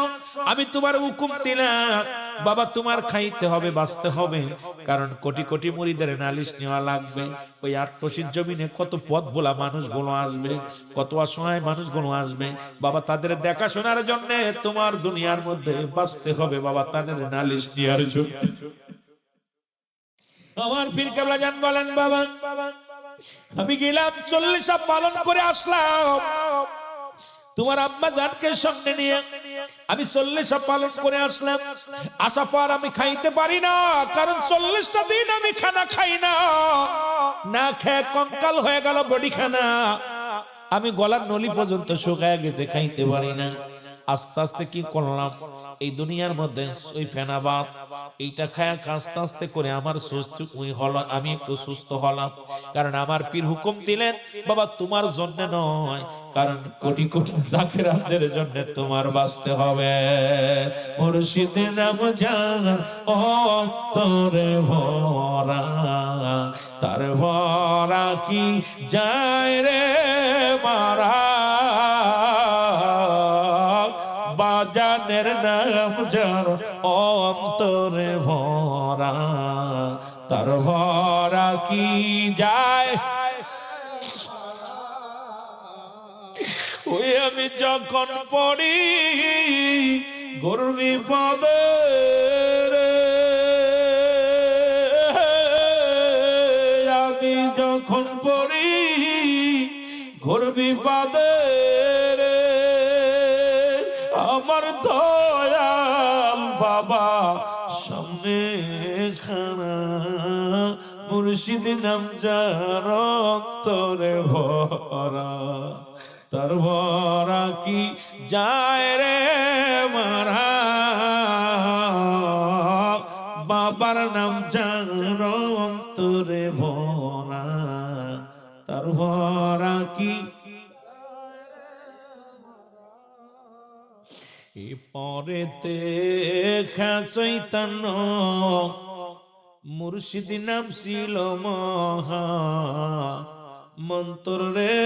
আমি তোমার হুকুম দিলাম বাবা তোমার খাইতে হবে, বাঁচতে হবে, কারণ কোটি কোটি মুরিদের নালিশ নেওয়া লাগবে। ওই আটকশির জমিনে কত পথ ভোলা মানুষগুলো আসবে, কত অসহায় মানুষগুলো আসবে বাবা, তাদের দেখাশোনার জন্য তোমার দুনিয়ার মধ্যে বাঁচতে হবে বাবা, তাদের নালিশ নেওয়ার জন্য। আমার পীর কেবলা জান বলেন বাবা, আমি গেলাম 40 পালন করে আসলাম তোমার আম্মা জানকে সঙ্গে নিয়ে, আমি 40 পালন করে আসলাম। আসার পর আমি খাইতে পারি না, কারণ 40টা দিন আমি খানা খাই না, না খেয়ে কঙ্কাল হয়ে গেল বডি খানা, আমি গলার নলি পর্যন্ত শুকায় গেছে, খাইতে পারি না। আস্তে আস্তে কি করলাম, এই দুনিয়ার মধ্যে ওই ফেনাবাদ এইটা খায়া আস্তে আস্তে করে আমার সুস্থ হলো, আমি একটু সুস্থ হলাম। কারণ আমার পীর হুকুম দিলেন বাবা তোমার জন্য নয়, কারণ কোটি কোটি জাকিরাতদের জন্য তোমার বাঁচতে হবে। মুর্শিদের নাম জান অন্তরে ভরা, তার ভরা কি যায় রে মারা, বাজানের নাম যার অন্তরে ভরা, তার ভরা কি যায়। ওই আমি যখন পড়ি গরুর বিপদে, আমি যখন পড়ি গরুর বিপদে, আমার দয়াল বাবা সামনে খানা, মুর্শিদ নাম যার অন্তরে ভরা, তার ভরা কি যায় রে মারা, বাবার নাম যার অন্তরে ভরা, তার ভরা কি। পরেতে চৈতন্য মুর্শিদ নাম ছিল মহা মন্ত্র রে,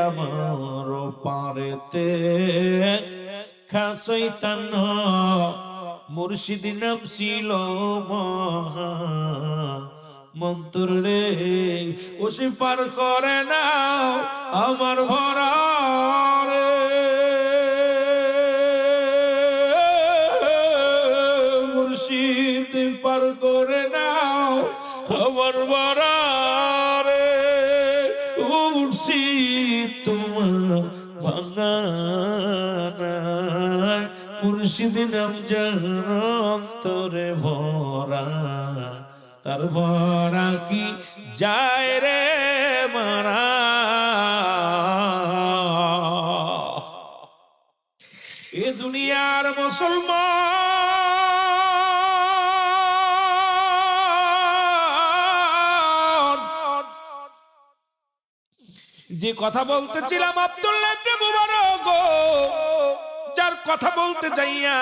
আমার পারেতে চৈতন্য মুর্শিদ নাম ছিল মহা মন্ত্র রে, ও সে পার করে না আমার ভরা রে, পার করে নাও খবর বরারে, উঠছি তোমার ভাঙানা, মুর্শিদ নাম যার অন্তরে ভরা, তার ভরা কি যায় রে মারা। এ দুনিয়ার মুসলমান যে কথা বলতেছিলাম, আব্দুল্লাহ ইবনে মুবারক যার কথা বলতে যাইয়া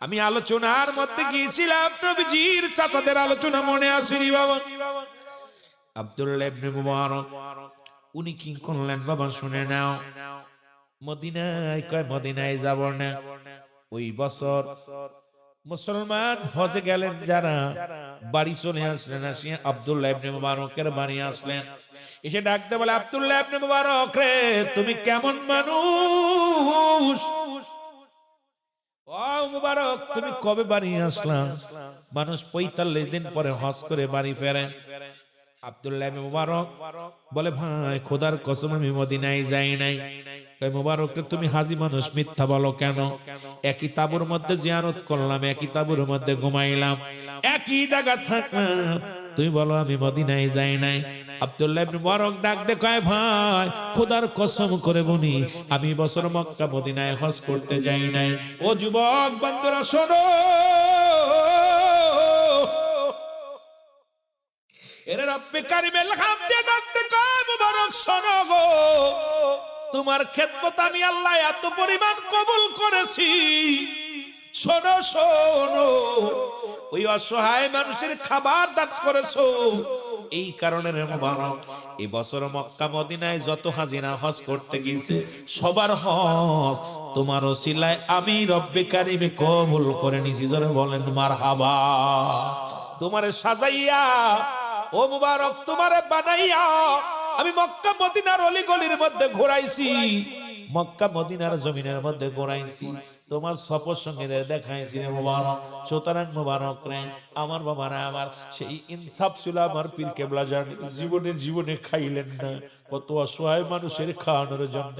আমি আলোচনার মধ্যে গিয়েছিলাম, নবীজির চাচাদের আলোচনা মনে আসেনি বাবা। আব্দুল্লাহ ইবনে মুবারক উনি কি করলেন বাবা শুনে নাও, মদিনায় কয় মদিনায় যাব না। ওই বছর মুসলমান হজে গেলেন যারা, বাড়ি চলে আসলেন, আসিয়া আব্দুল্লাহ ইবনে মুবারকের বাড়ি আসলেন, এসে ডাকতে বলে আব্দুল্লাহ ইবনে মুবারক রে তুমি কেমন মানুষ, ও মুবারক তুমি কবে বাড়ি আসলাম? মানুষ 45 দিন পরে হজ করে বাড়ি ফেরে। আব্দুল্লাহ ইবনে মুবারক বলে ভাই খোদার কসম আমি মদিনায় যাই নাই। কয় মুবারক তুমি হাজী মানুষ মিথ্যা বলো কেন? একই তাঁবুর মধ্যে জিয়ারত করলাম, একই তাঁবুর মধ্যে ঘুমাইলাম, একই জায়গা থাকলাম, তুমি বলো আমি মদিনায় যাই নাই। আব্দুল্লাহ ইবনে মুবারক ডাক দে কয় ভাই খোদার কসম করে বলি আমি বছর মক্কা মদিনায় হজ করতে যাই নাই। ও যুবক বন্ধুরা শোনো, এরে রব্বে কারিমের হামদে ডাকতে কয় মুবারক শোনো গো, তোমার খেদমত আমি আল্লাহ এত পরিমাণ কবুল করেছি, শোনো শোনো ওই অসহায় মানুষের খাবার দান করেছো, এই কারণে রে মুবারক এই বছর মক্কা মদিনায় যত হাজিরা হজ করতে গেছে সবার হজ তোমার ওসিলায় আমি রব্বে কারিমে কবুল করে নিছি। জোরে বলেন মারহাবা। তোমারে সাজাইয়া ও মুবারক তোমারে বানাইয়া আমি মক্কা মদিনার অলিগলির মধ্যে ঘোরাইছি, মক্কা মদিনার জমিনের মধ্যে ঘোরাইছি, তোমার সফর সঙ্গীদের দেখাইছি রে মুবারক। সুতরাং মুবারক রে আমার বাবারা, আমার সেই ইনসাফ ছিল আমার পীর কেবলা জান জীবনে জীবনে খাইলেন না, কত অসহায় মানুষের খাওয়ানোর জন্য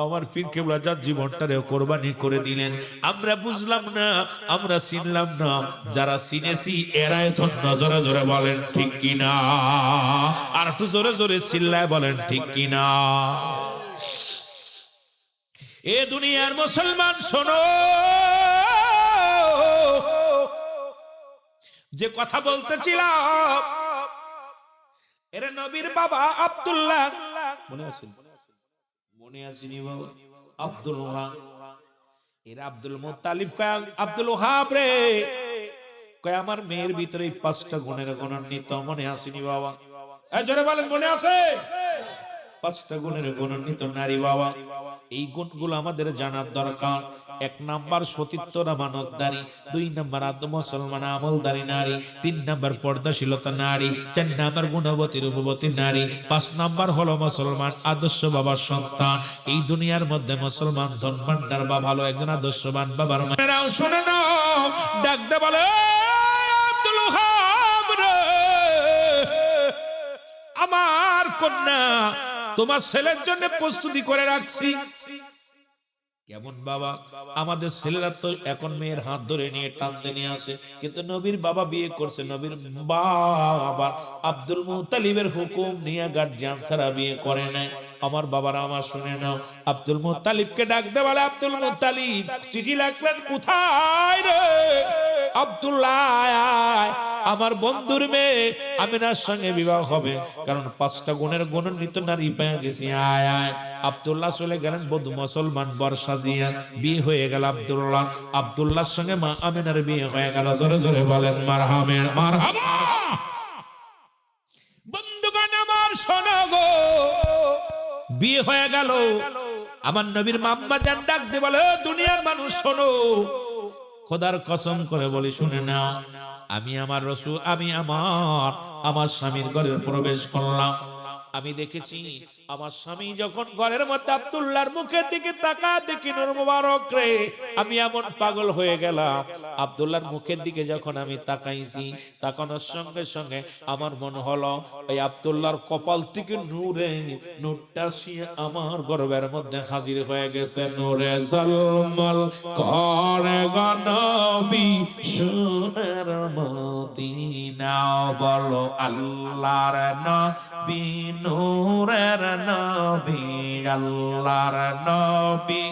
আমার পীর কেবলা জান জীবনটারেও কোরবানি করে দিলেন। আমরা বুঝলাম না, আমরা চিনলাম না, যারা চিনেছি এরা এখন নজরে জোরে বলেন ঠিক কিনা, আর একটু জোরে জোরে চিল্লায় বলেন ঠিক কিনা। এ দুনিয়ার মুসলমান শোনো, যে কথা বলতেছিলাম এরা নবীর বাবা আব্দুল্লাহ, মনে আছে? মনে আসেনি বাবা আব্দুল্লাহ, এরা আব্দুল মুত্তালিব কয় আব্দুল ওহাব রে, কয় আমার মেয়ের ভিতরে 5টা গুণের গুণান্বিত, মনে আসেনি বাবা? জোরে বলেন মনে আছে? 5টা গুণের গুণান্বিত নারী বাবা। এই গুণগুলো আমাদের জানার দরকার। 1 নাম্বার সতীত্ব আমানতদারি, 2 নাম্বার আদ মুসলমান আমলদারি নারী, 3 নাম্বার পর্দাশীলতা নারী, 4 নাম্বার গুণবতী রূপবতী নারী, 5 নাম্বার হলো মুসলমান আদর্শ বাবার সন্তান। এই দুনিয়ার মধ্যে মুসলমান ধন ভান্ডার বা ভালো একজন আদর্শবান বাবার মায়েরাও শুনে নাও, ডাক দে বলে আব্দুল ওহাব রে, আমার কন্যা তোমার ছেলের জন্য প্রস্তুতি করে রাখছি। কেমন বাবা? আমাদের ছেলেরা তো এখন মেয়ের হাত ধরে নিয়ে টানতে নিয়ে আসে, কিন্তু নবীর বাবা বিয়ে করছে, নবীর বাবা আব্দুল মুত্তালিবের হুকুম নিয়ে গার্জিয়ান ছাড়া বিয়ে করে নাই। আমার বাবারা আমার শুনে নাও, আব্দুল মুত্তালিবকে ডাক দে বলে আব্দুল মুত্তালিব চিঠি লিখলেন কোথায় রে? আব্দুল্লাহ আমার বন্ধুর মেয়ে আমিনার সঙ্গে বিবাহ হবে, কারণ 5টা গুণের গুণান্বিত নারী পেয়ে গেছি, আয় আয়। আব্দুল্লাহ চলে গেলেন বধূ মুসলমান বর সাজিয়া, বিয়ে হয়ে গেল আব্দুল্লাহ, আব্দুল্লাহর সঙ্গে মা আমিনার বিয়ে হয়ে গেল। জোরে জোরে বলেন মারহাবা মারহাবা। বন্ধুগণ আমার শোনো গো, বিয়ে হয়ে গেল, আমার নবীর মাম্মা জান ডাক দিয়ে বলে দুনিয়ার মানুষ শোনো, খোদার কসম করে বলি শুনে নাও, আমি আমার রাসূল, আমি আমার স্বামীর ঘরে প্রবেশ করলাম, আমি দেখেছি আমার স্বামী যখন ঘরের মধ্যে আব্দুল্লাহর মুখের দিকে তাকায়, দেখি নূর মুবারক রে, আমি এমন পাগল হয়ে গেলাম। আব্দুল্লাহর মুখের দিকে যখন আমি তাকাইছি, তাকানোর সঙ্গে সঙ্গে আমার মনে হলো এই আব্দুল্লাহর কপাল থেকে নূরটা শিয়ে আমার গর্বের মধ্যে হাজির হয়ে গেছে। নূরে ঝলমল করে গো নবী সোনার মদিনা, বলো আল্লাহর নবী নূরের নবী, আল্লাহর নবী,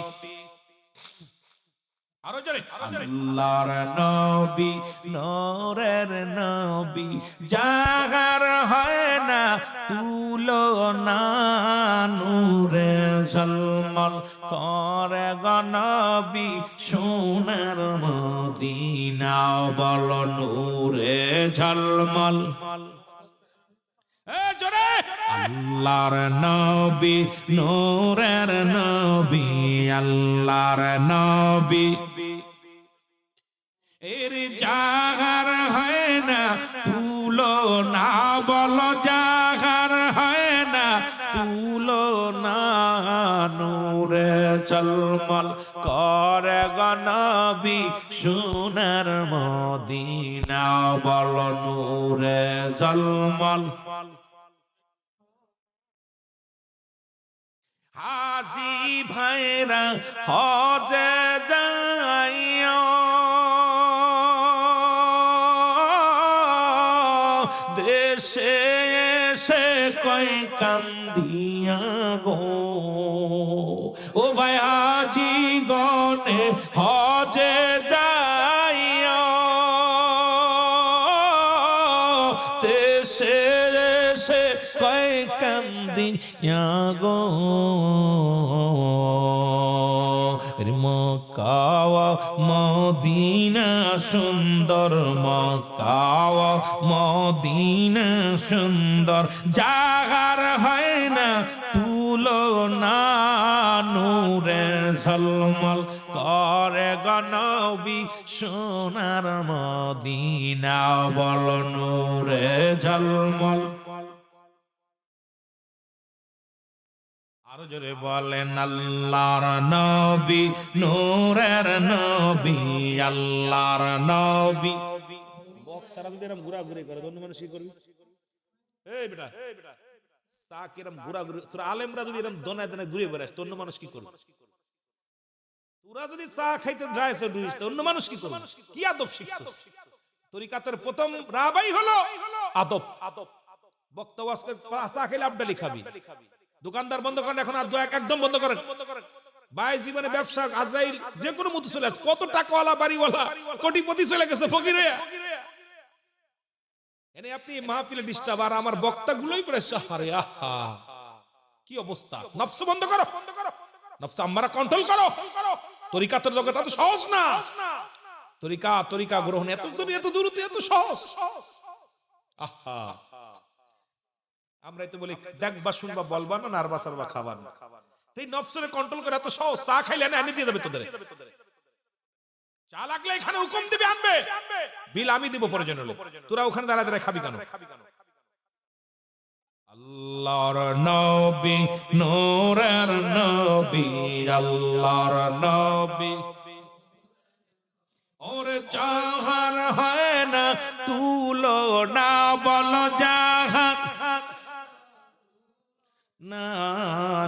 আরো জোরে আল্লাহর নবী নূরের নবী, জাগার হয় না তুলনা, নূরে ঝলমল করে গো নবী সোনার মদিনা, বলো নূরে ঝলমল। আল্লাহর নবী নূরের নবী, আল্লাহর নবী, এর জাগার হয় না তুলনা, বলো জাগার হয় না তুলনা, নূরে ঝলমল করে গো নবী সোনার মদিনা, বলো নূরে ঝলমল। হাজি ভাইরা হজে যাইও, দেশে এসে কই কান্দিয়া গো, ও ভাই হাজি গনে হজে যাইও, দেশে এসে কই কান্দিয়া গো, মক্কা মদিনা সুন্দর, মক্কা মদিনা সুন্দর যাহার হয় না তুলনা নূরে ঝলমল করে গনবী সোনার মদিনা বল নূরে ঝলমল আরো জোরে বলেন আল্লাহর নবী নূরের নবী আল্লাহর নবী বক্তারা যদি এরকম ঘোরাঘুরি করে অন্য মানুষ কি করবি এই বেটা চা কিরম ঘোরাঘুরি তোর আলেমরা যদি এরকম দনায় দনায় ঘুরে বেড়াস অন্য মানুষ কি করবে তোরা যদি চা খাইতে যাইছ ডুইস অন্য মানুষ কি করবে কি আদব শিখছস তরিকাতের প্রথম রাবাই হলো আদব বক্তা ওয়াজ করে চা খেলে আবডালি খাবি দোকানদার বন্ধ করেন এখন আর একদম বন্ধ করেন ভাই জীবনে ব্যবসা আজরাইল যে কোনো মতো চলে আছে কত টাকাওয়ালা বাড়িওয়ালা কোটিপতি চলে গেছে ফকির হয়ে এনে আপনি মাহফিলে ডিস্টার্ব আর আমার বক্তাগুলোই প্রেসার আরে আহা কি অবস্থা নফস বন্ধ করো নফস আম্মারা কন্ট্রোল করো তরিকাতের জগৎ এত সহজ না তরিকা গ্রহণ এত দূর এত সহজ আহা আমরাই তো বলি দেখবা শুনবা বলবা না নারবা সারবা খাবা না এই নফসকে কন্ট্রোল করে এত সহজ চা খাইলে না এনে দিয়ে দেবে তোদের চা লাগলে এখানে হুকুম দিবে আনবে বিল আমি দিব প্রয়োজন হলে তোরা ওখানে দাঁড়া দাঁড়া খাবি কেন আল্লাহর নবী নূরের নবী আল্লাহর নবী ওরে জাহার হয় না তুলনা বল জাহার না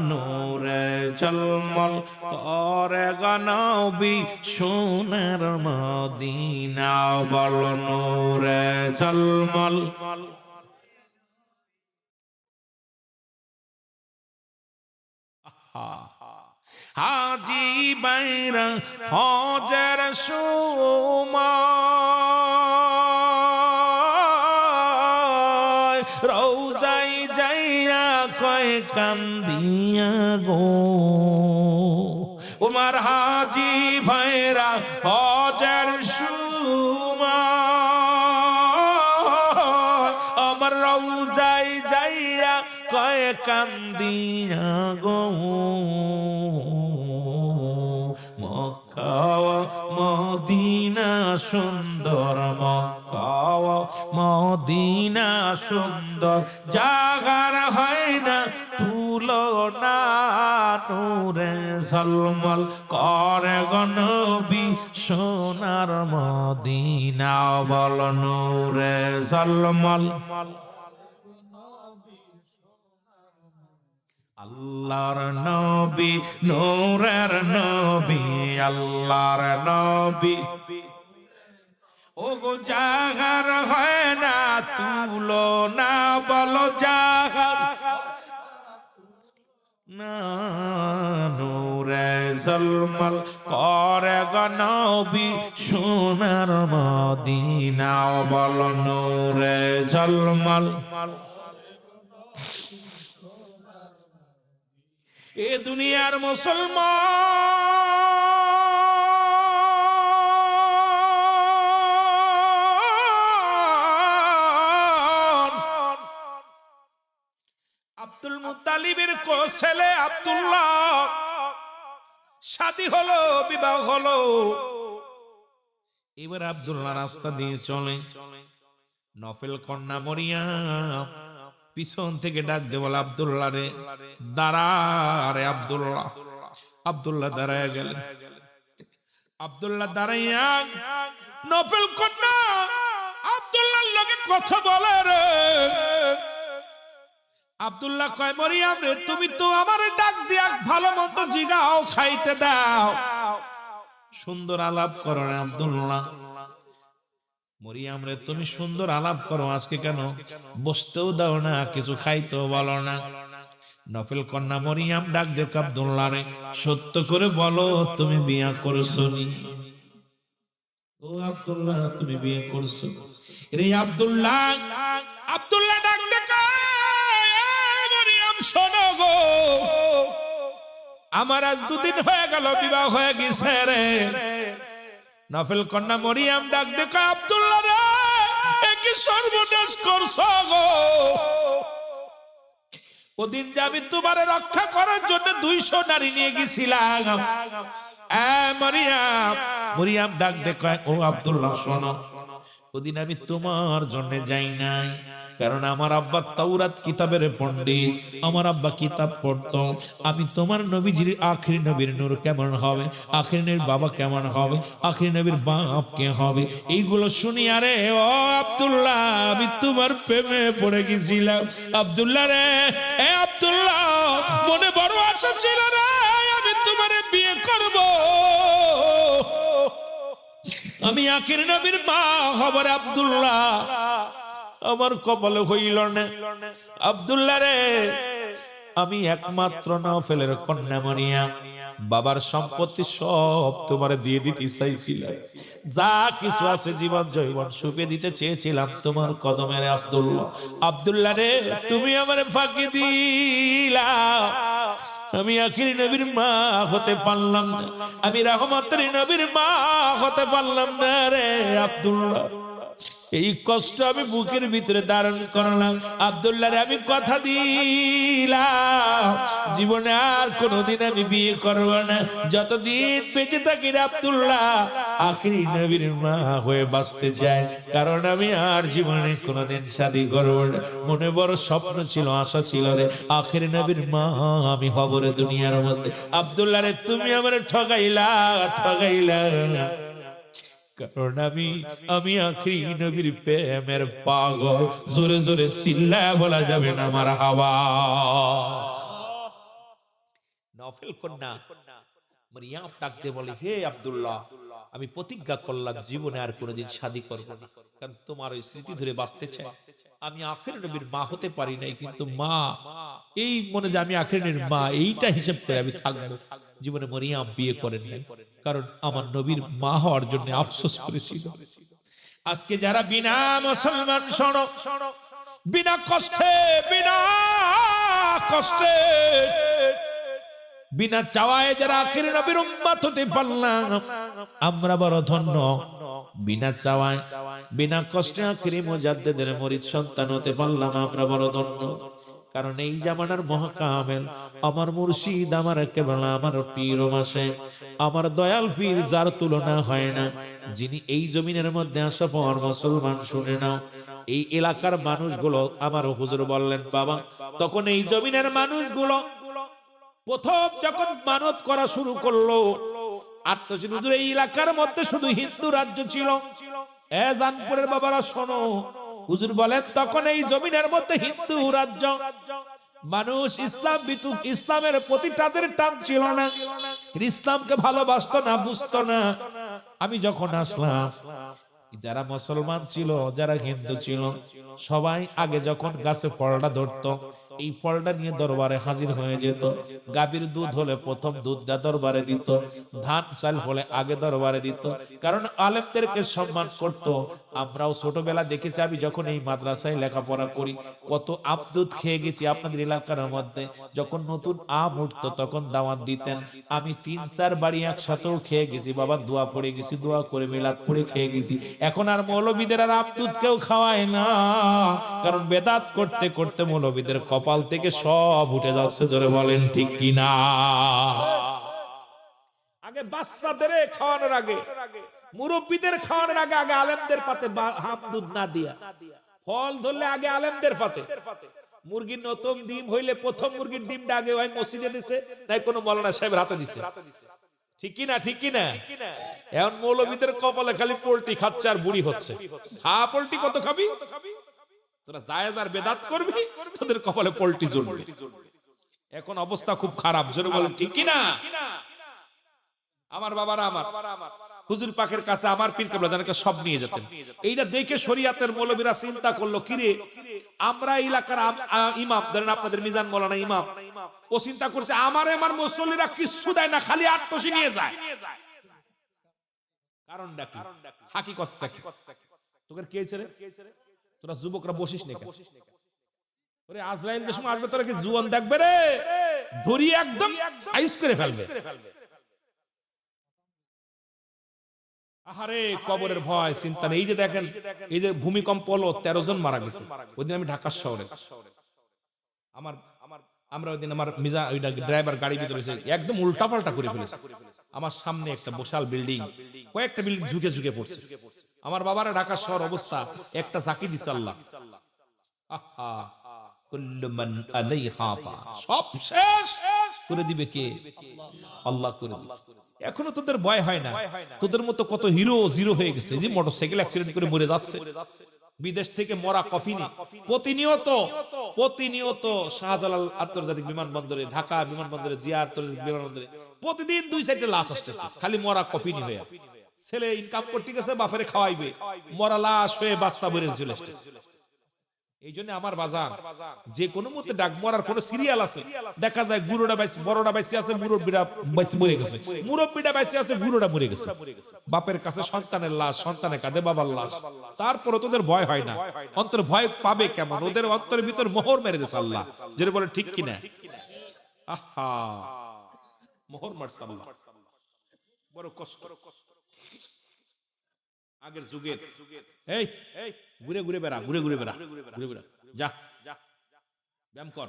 নূরে ঝলমল করে গনবী সোনার মদিনা বল নূরে ঝলমল হাজি বাইরা হজের সময় রওজাই যাইয়া কয় কান্দিয়া গো উমার হাজি ভাইরা হজের সময় আমার রওজাই যাইয়া কয় কান্দিয়া গো মক্কা মদিনা সুন্দর মক্কা মদিনা সুন্দর জাগার হয় না তুলনা নূরে ঝলমল করে গনবী সোনার মদিনা বল নূরে ঝলমল আল্লাহর নবী নূরের নবী আল্লাহর নবী ও গো জাগার হয় না তুলনা বলো জাগার না নূরে ঝলমল করে গনবী সোনার মদিনা বল নূরে ঝলমল এ দুনিয়ার মুসলমান আব্দুল মুত্তালিবের ছেলে আব্দুল্লাহ শাদী হলো বিবাহ হলো এবার আব্দুল্লাহ রাস্তা দিয়ে চলে নফল কন্যা মরিয়ম পিছন থেকে ডাক দে বলে আব্দুল্লাহ রে দাঁড়া রে আব্দুল্লাহ আব্দুল্লাহ দাঁড়ায় গেলেন আব্দুল্লাহ দাঁড়াইয়া নফল কন্যা আব্দুল্লাহর লগে কথা বলে রে আব্দুল্লাহ কয় মরিয়ম রে তুমি তো আমার ডাক দিয়া ভালো মতো জিগাও খাইতে দাও সুন্দর আলাপ করো রে আব্দুল্লাহ মরিয়ম রে তুমি সুন্দর আলাপ করো আজকে কেন বসতেও দাও না কিছু খাইতেও বলো না নফল কন্যা মরিয়ম ডাক দেখ আব্দুল্লাহ রে সত্য করে বলো তুমি বিয়ে করছো নি ও আব্দুল্লাহ তুমি বিয়ে করছো রে আব্দুল্লাহ আব্দুল্লাহ ডাক দেখ মরিয়ম শোনো গো আমার আজ দুদিন হয়ে গেল বিবাহ হয়ে গেছে রে নফল কন্যা মরিয়ম ডাক দেখ আব্দুল্লাহ রে কি সর্বনাশ করছো গো। ওদিন যে আমি তোমার রক্ষা করার জন্য 200 নারী নিয়ে গেছিলাম। মরিয়াম, মরিয়াম ডাক দেখো, ও আব্দুল্লাহ শোনো, ওদিন আমি তোমার জন্য যাই নাই, কারণ আমার আব্বা তাওরাত কিতাবের পণ্ডিত, আমার আব্বা কিতাব পড়তো। আমি তোমার নবীজির আখির নবীর নূর কেমন হবে, আখির নবীর বাবা কেমন হবে, আখির নবীর বাপ কে হবে, এইগুলো শুনি আরে ও আব্দুল্লাহ আমি তোমার প্রেমে পড়ে গেছিলাম। আব্দুল্লাহ রে, এ আব্দুল্লাহ, মনে বড় আশা ছিল রে আমি তোমারে বিয়ে করব, আমি আখির নবীর মা হব রে আব্দুল্লাহ। আমার কপালে হইল না। আব্দুল্লাহ রে, আমি একমাত্র নওফেলের কন্যা মরিয়াম, বাবার সম্পত্তি সব তোমারে দিয়ে দিতে চাইছিলাম, যা কিছু আছে জীবন জৈবন সুপে দিতে চেয়েছিলাম তোমার কদমে রে আব্দুল্লাহ। আব্দুল্লাহ রে, তুমি আমারে ফাঁকি দিলা, আমি আখির নবীর মা হতে পারলাম না, আমি রহমতের নবীর মা হতে পারলাম না রে আব্দুল্লাহ। এই কষ্ট আমি বুকের ভিতরে ধারণ করলাম। আব্দুল্লাহ রে, আমি কথা দিলাম জীবনে আর কোনোদিন আমি বিয়ে করব না, যতদিন বেঁচে থাকি রে আব্দুল্লাহ আখিরি নবীর মা হয়ে বাঁচতে চাই, কারণ আমি আর জীবনে কোনোদিন শাদী করব না। মনে বড় স্বপ্ন ছিল, আশা ছিল রে আখিরি নবীর মা আমি হব রে দুনিয়ার মধ্যে। আব্দুল্লাহ রে, তুমি আমার ঠগাইলা, ঠগাইলা, কারণ আমি আখিরি নবীর প্রেমের পাগল। জোরে জোরে চিল্লায়া বলা যাবে না মারহাবা। নওফেল কন্যা মরিয়াম ডাক দিয়ে বলে, হে আব্দুল্লাহ, আমি প্রতিজ্ঞা করলাম জীবনে আর কোনোদিন শাদী করব না, কারণ তোমার ওই স্মৃতি ধরে বাঁচতে চাই। আমি আখির নবীর মা হতে পারি নাই, কিন্তু মা এই মনে যে আমি আখির নবীর মা, এইটা হিসাব করে আমি থাকবো। জীবনে মরিয়াম বিয়ে করেন নাই, কারণ আমার নবীর মা হওয়ার জন্য আফসোস করেছিল। আজকে যারা বিনা মুসলমান, শোনো, বিনা কষ্টে, বিনা কষ্টে, বিনা চাওয়ায় যারা আখির নবীর উম্মত হতে পারলাম, আমরা বড় ধন্য। বিনা চাওয়ায়, বিনা কষ্টে আখিরি মুজাদ্দিদের মুরিদ সন্তান হতে পারলাম, আমরা বড় ধন্য। কারণ এই জামানার মহাকামেল আমার মুর্শিদ, আমার কেবলা, আমার পীর মাসে, আমার দয়াল পীর, যার তুলনা হয় না, যিনি এই জমিনের মধ্যে আসা পর মুসলমান শুনে নাও, এই এলাকার মানুষগুলো আমার হুজুর বললেন বাবা, তখন এই জমিনের মানুষগুলো প্রথম যখন মানত করা শুরু করলো, আত্মসীন হুজুর এই এলাকার মধ্যে শুধু হিন্দু রাজ্য ছিল। এ জানপুরের বাবারা শোনো, হুজুর বলেন তখন এই জমিনের মধ্যে হিন্দু রাজ্য, মানুষ ইসলাম বিতু, ইসলামের প্রতি তাদের টান ছিল না, ইসলামকে ভালোবাসতো না, বুঝতো না। আমি যখন আসলাম, যারা মুসলমান ছিল, যারা হিন্দু ছিল, সবাই আগে যখন গাছে ফলটা ধরতো, এই ফলটা নিয়ে দরবারে হাজির হয়ে যেত। গাভীর দুধ হলে প্রথম দুধটা দরবারে দিত, ধান চাল হলে আগে দরবারে দিত, কারণ আলেমদেরকে সম্মান করত। আমরাও ছোটবেলা দেখেছি, আমি যখন এই মাদ্রাসায় লেখাপড়া করি, কত আম দুধ খেয়ে গেছি আপনাদের এলাকার মধ্যে। যখন নতুন আম উঠতো তখন দাওয়াত দিতেন, আমি 3-4 বাড়ি একসাথেও খেয়ে গেছি বাবা, দোয়া পড়ে গেছি, দোয়া করে মিলাদ পড়ে খেয়ে গেছি। এখন আর মৌলবীদের আর আম দুধ কেউ খাওয়ায় না, কারণ বেদাত করতে করতে মৌলবীদের কপাল থেকে সব উঠে যাচ্ছে। জোরে বলেন ঠিক কিনা? আগে বাচ্চাদের খাওয়ানোর আগে, মুরব্বীদের খাওয়ানোর আগে, আগে আলেমদের পাতে হাম দুধ না দিয়া, ফল ধরলে আগে আলেমদের পাতে। মুরগির নতুন ডিম হইলে প্রথম মুরগির ডিমটা আগে হয় মসজিদে দিছে, তাই কোনো মৌলানা সাহেবের হাতে দিছে। ঠিক কিনা? ঠিক কিনা? এখন মৌলবীদের কপালে খালি পোল্ট্রি খাচ্ছে আর বুড়ি হচ্ছে। খা পোল্ট্রি, কত খাবি তোরা? জায়েজ আর বেদাত করবি, তোদের কপালে পোল্ট্রি জ্বলবে। এখন অবস্থা খুব খারাপ। জোরে বলেন ঠিক কিনা? আমার বাবারা, আমার হুজুর পাকের কাছে আমার পীর কেবলা জানাকে সব নিয়ে যেতেন। এইটা দেখে শরীয়তের মৌলবীরা চিন্তা করলো, কিরে আমরা এলাকার ইমাম, ধরেন আপনাদের মিজান মৌলানা ইমাম, ও চিন্তা করছে আমার মুসল্লিরা কিছু দেয় না, খালি আটটসি নিয়ে যায়। কারণটা কি? হাকিকতটা কি? তোকে কে ছেড়ে তোরা যুবকরা বসিস না? ওরে আজরাইল যে সময় আসবে, তোরা কি জুয়ান দেখবে রে, ধরিয়ে একদম সাইজ করে ফেলবে। আহারে কবরের ভয় চিন্তা নেই। এই যে দেখেন, এই যে ভূমিকম্প হলো 13 জন মারা গেছে ওইদিন। আমি ঢাকা শহরে, আমার আমরা ওইদিন আমার মিজা ওইটা ড্রাইভার গাড়ি ভিতরে একদম উল্টা পাল্টা করে ফেলেছে। আমার সামনে একটা বিশাল বিল্ডিং, কয়েকটা বিল্ডিং ঝুঁকে ঝুঁকে পড়ছে। আমার বাবারা ঢাকা শহর অবস্থা, একটা জাকি দিছে আল্লাহ। আহা, কুল্লু মান আলাইহা ফান, সব শেষ করে দিবে কে? আল্লাহ করে দিবে। এখনো তোদের ভয় হয় না? তোদের মতো কত হিরো জিরো হয়ে গেছে, যে মোটরসাইকেল অ্যাক্সিডেন্ট করে মরে যাচ্ছে। বিদেশ থেকে মরা কফিনি প্রতিনিয়ত শাহজালাল আন্তর্জাতিক বিমানবন্দরে, ঢাকা বিমানবন্দরে, জিয়া আন্তর্জাতিক বিমানবন্দরে প্রতিদিন 2-4টা লাশ আসতেছে, খালি মরা কফিনি হয়ে। ছেলে ইনকাম করতে গেছে, বাপেরে খাওয়াইবে, মরা লাশ হয়ে বাস্তা ভরে চলে আসতেছে। এই জন্য আমার বাজার যে কোনো মতে ডাক মরার কোন সিরিয়াল আছে, দেখা যায় গুরুটা বাইছে, বড়টা বাইছে আছে, মুরব্বীরা মরে গেছে, মুরব্বীটা বাইছে আছে, গুরুটা মরে গেছে। বাপের কাছে সন্তানের লাশ, সন্তানের কাঁধে বাবার লাশ। তারপর তোদের ভয় হয় না? অন্তর ভয় পাবে কেমন? ওদের অন্তরের ভিতর মোহর মেরে দিয়েছে আল্লাহ, যেটা বলে ঠিক কিনা? আহা, মোহর মারছে আল্লাহ, বড় কষ্ট। আগের যুগের এই ঘুরে ঘুরে বেড়া, ঘুরে ঘুরে বেড়া, ঘুরে বেড়া, যা ব্যায়াম কর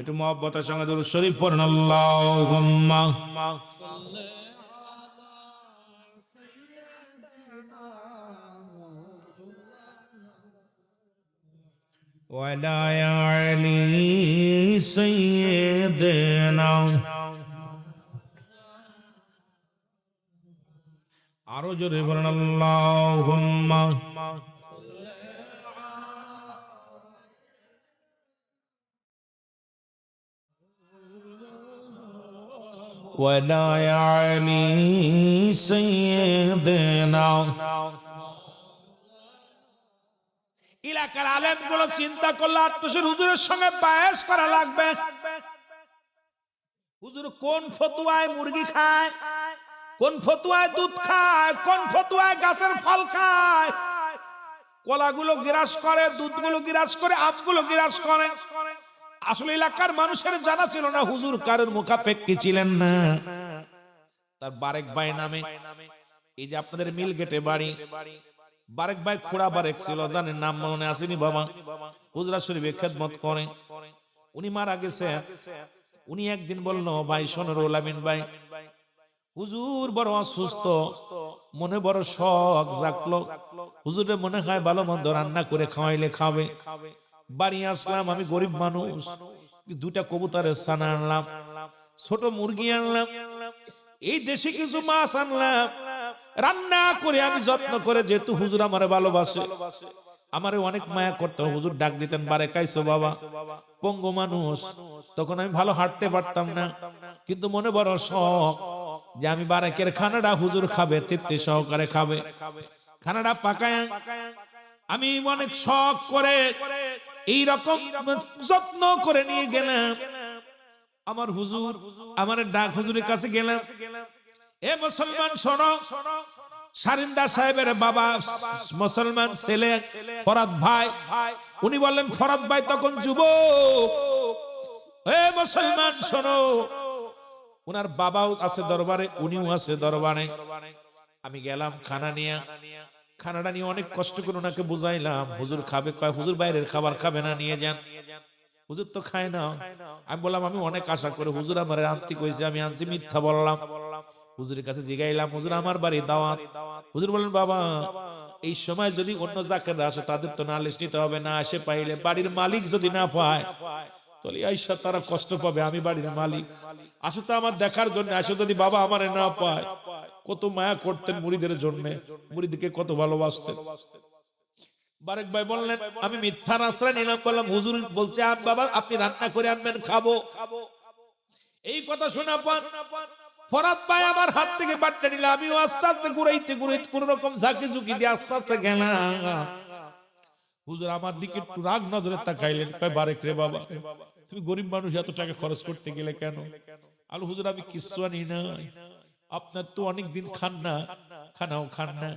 একটু মহব্বতের সঙ্গে দুরূদ শরীফ পড়ুন। আল্লাহুম্মা ওয়ালা আলি সাইয়্যিদিনা, আরো জোরে বলেন আল্লাহুম্মা ওয়ালা আলি সাইয়্যিদিনা। এলাকার আলেমগুলো চিন্তা করলে আত্মসের হুজুরের সঙ্গে বায়াস করা লাগবে। হুজুর কোন ফতুয়ায় মুরগি খায়, কোন ফতুয়ায় দুধ খায়, কোন ফতুয়ায় গাছের ফল খায়, কলাগুলো গ্রাস করে, দুধগুলো গ্রাস করে, আমগুলো গ্রাস করে। আসলে এলাকার মানুষের জানা ছিল না হুজুর কারোর মুখাপেক্ষী ছিলেন না। তার বারেক ভাই নামে, এই যে আপনাদের মিল গেটে বাড়ি, বারেক ভাই খোড়া বারেক ছিল, জানেন নাম মনে আসেনি বাবা? হুজরা শরীফে খেদমত করে। উনি মারা গেছে। উনি একদিন বলল, ভাই শোনো রুহুল আমিন ভাই, হুজুর বড় অসুস্থ, মনে বড় শখ জাগলো, হুজুরের মনে হয় ভালো মন্দ রান্না করে খাওয়াইলে খাবে। বাড়ি আসলাম, আমি গরিব মানুষ, 2টা কবুতরের ছানা আনলাম, ছোট মুরগি আনলাম, এই দেশে কিছু মাছ আনলাম, রান্না করে আমি যত্ন করে, যেহেতু হুজুর আমারে ভালোবাসে, আমারে অনেক মায়া করতো, হুজুর ডাক দিতেন, বারে খাইছো বাবা? পঙ্গু মানুষ, তখন আমি ভালো হাঁটতে পারতাম না, কিন্তু মনে বড় শখ যে আমি বারেকের খানাটা হুজুর খাবে, তৃপ্তি সহকারে খাবে। খানাটা পাকায় আমি অনেক শখ করে এই রকম যত্ন করে নিয়ে গেলাম। আমার হুজুর, আমার ডাক হুজুরের কাছে গেলাম, এ মুসলমান শোনো, সারিন্দা সাহেবের বাবা মুসলমান ছেলে ফরাদ ভাই, উনি বললেন ফরাদ ভাই তখন যুবক, এ মুসলমান শোনো, উনার বাবাও আছে দরবারে, উনিও আছে দরবারে। আমি গেলাম খানা নিয়ে, খানাটা নিয়ে অনেক কষ্ট করে ওনাকে বুঝাইলাম, হুজুর খাবে, কয় হুজুর বাইরের খাবার খাবে না, নিয়ে যান। হুজুর তো খায় না। আমি বললাম আমি অনেক আশা করে হুজুর আমার আনতে কইছে, আমি আনছি, মিথ্যা বললাম। হুজুরের কাছে জিগাইলাম, হুজুর আমার বাড়ি দাওয়াত। হুজুর বলেন, বাবা এই সময় যদি অন্য জাকেররা আসে, তাদের তো নালিশ নিতে হবে না, আসে পাইলে বাড়ির মালিক যদি না পায়, তাহলে আইসা তারা কষ্ট পাবে, আমি বাড়ির মালিক, আসে তো আমার দেখার জন্য, আসে যদি বাবা আমারে না পায়। কত মায়া করতেন মুরিদের জন্য, মুরিদকে কত ভালোবাসতেন। বারেক ভাই বললেন, আমি মিথ্যার আশ্রয় নিলাম, বললাম হুজুর বলছে বাবা আপনি রান্না করে আনবেন, খাবো। এই কথা শোনা পান ফরাদ ভাই আমার হাত থেকে বাটটা নিল, আমিও আস্তে আস্তে ঘুরাইতে ঘুরাইতে কোন রকম ঝাঁকি ঝুঁকি দিয়ে আস্তে আস্তে গেলাম। হুজুর আমার দিকে একটু রাগ নজরে তাকাইলেন, কয় বারেক রে বাবা, তুমি গরিব মানুষ, এত টাকা খরচ করতে গেলে কেন? আলো হুজুর আমি কিচ্ছু আনি নাই, আপনার তো অনেক দিন খান না, খানাও খান না।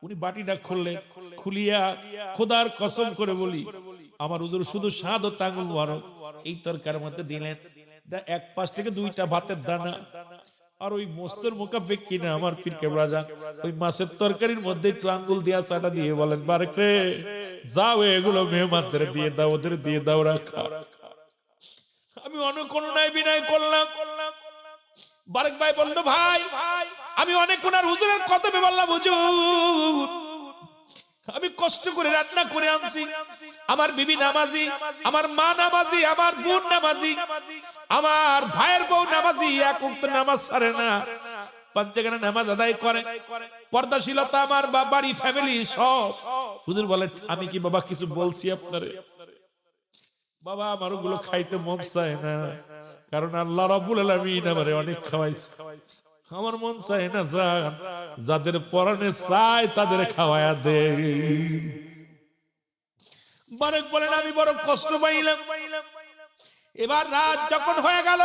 উনি বাটিটা খুললেন, খুলিয়া খোদার কসম করে বলি, আমার হুজুর শুধু স্বাদ ও আঙ্গুল মারো এই তরকারির মধ্যে দিলেন, এক পাশ থেকে 2টা ভাতের দানা, আর ওই মস্তের মোকাফেক কিনা আমার পীর কেবলা যান ওই মাছের তরকারির মধ্যে একটু আঙ্গুল দিয়া চাটা দিয়ে বলেন বারেক রে যাও এগুলো মেহমানদের দিয়ে দাও ওদের দিয়ে দাও রাখা। আমি অনুকরণায় বিনয় করলাম। বারেক ভাই বললো ভাই আমি অনেক ওনার হুজুরের কথা বললাম হুজুর আমি কষ্ট করে রান্না করে আনছি, আমার বিবি নামাজি, আমার মা নামাজি, আমার বোন নামাজি, আমার ভাইয়ের বউ নামাজি, এক ওয়াক্ত নামাজ ছাড়ে না, পাঁচ জায়গায় নামাজ আদায় করে, পর্দাশীলতা আমার বাড়ি ফ্যামিলি সব। হুজুর বলে আমি কি বাবা কিছু বলছি আপনারে? বাবা আমার ওগুলো খাইতে মন চায় না, কারণ আল্লাহ রাব্বুল আলামিন আমারে অনেক খাওয়াইছে, আমার মন চায় না জান, যাদের পরনে চায় তাদের খাওয়ায়া দে। বারেক বলেন আমি বড় কষ্ট পাইলাম। এবার রাত যখন হয়ে গেল,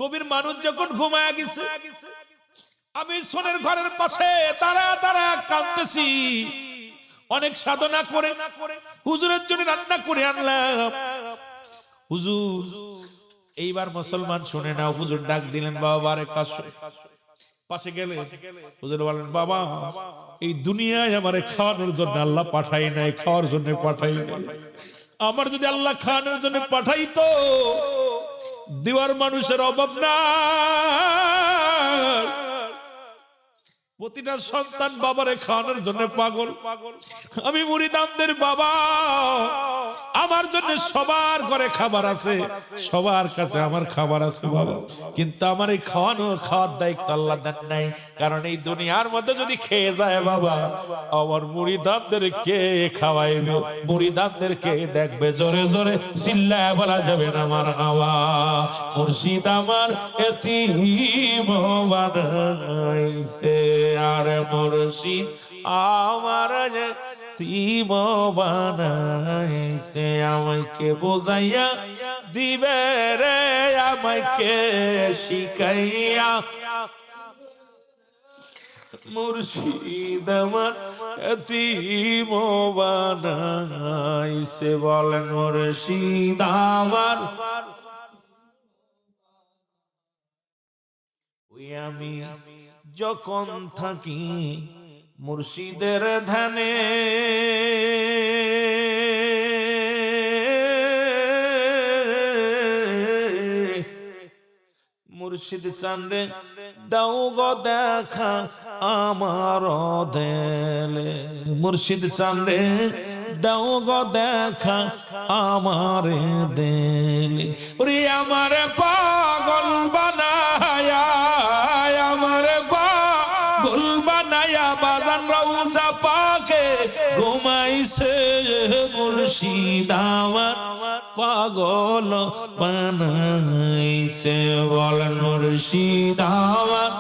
গভীর মানুষ যখন ঘুমায় গেছে, আমি সোনের ঘরের পাশে তারা তারা কাঁদতেছি। অনেক সাধনা করে হুজুরের জন্য রান্না করে আনলাম। হুজুর এইবার মুসলমান শুনে না, হুজুর ডাক দিলেন বাবা বারেক আসো। পাশে গেলে হুজুর বলেন বাবা এই দুনিয়ায় আমারে খাওয়ানোর জন্য আল্লাহ পাঠাই নাই, খাওয়ার জন্য পাঠাই নাই। আমার যদি আল্লাহ খাওয়ানোর জন্য পাঠাইতো দেওয়ার মানুষের অভাব না। প্রতিটা সন্তান বাবারে খাওয়ানোর জন্য পাগল। আমি মুরিদানদের বাবা, আমার জন্য সবার ঘরে খাবার আছে, সবার কাছে আমার খাবার আছে বাবা, কিন্তু আমার এই খাওয়ার দায়িত্ব আল্লাহ দেন নাই। কারণ এই দুনিয়ার মধ্যে যদি খেয়ে যায় বাবা, আমার মুরিদানদের কে খাওয়াইবে, মুরিদানদের কে দেখবে? জোরে জোরে চিল্লায় বলা যাবে না আমার হাওয়া। মুর্শিদ আমার এতিম বানাইছে, আর মুর্শিদ আমার এতিম বানাইছে, আমাকে বোঝাইয়া দিবে রে, আমাকে শিখাইয়া। মুর্শিদ আমার এতিম বানাইছে, বলেন মুর্শিদ আমার। ওই আমি যখন থাকি মুর্শিদের ধ্যানে, মুর্শিদ চান্দে দাও গো দেখা আমার দেলে, মুর্শিদ চান্দে দাও গো দেখা আমার দেলে। ওরে আমার পাগল বানায়া, আমার পাগল বানায়া বাজান রওজা পাকে ঘুমাইছে, মুর্শিদ আমার পাগল বানাইছে, বলেন মুর্শিদ আমার।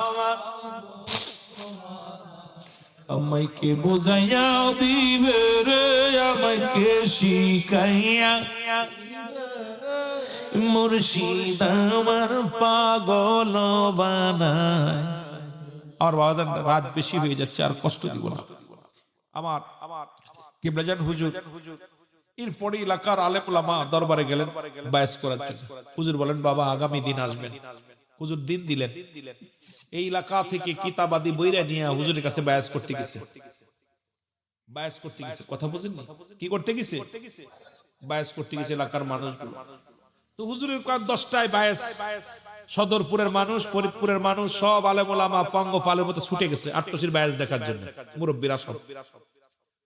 আমাকে বুঝাইয়া দিবে রে, আমাকে শিখাইয়া, মুর্শিদ আমার পাগল বানায়। আর বাজান রাত বেশি হয়ে যাচ্ছে, আর কষ্ট দিব না। আমার কিবলাজান হুজুর এরপরে এলাকার আলেম ওলামা দরবারে গেলেন বায়াস করার জন্য। হুজুর বলেন বাবা আগামী দিন আসবেন। হুজুর দিন দিলেন। এই এলাকা থেকে কিতাবাদি বইরা নিয়ে হুজুরের কাছে বায়াস করতে গেছে। বায়াস করতে গেছে, কথা বুঝেন না? কি করতে গেছে? বায়াস করতে গেছে এলাকার মানুষগুলো। তো হুজুরের 10টায় বায়াস, সদরপুরের মানুষ, ফরিদপুরের মানুষ, সব আলেম ওলামা ফঙ্গ ফালের মতো ছুটে গেছে আটটসির বায়াস দেখার জন্য। মুরব্বীরা সব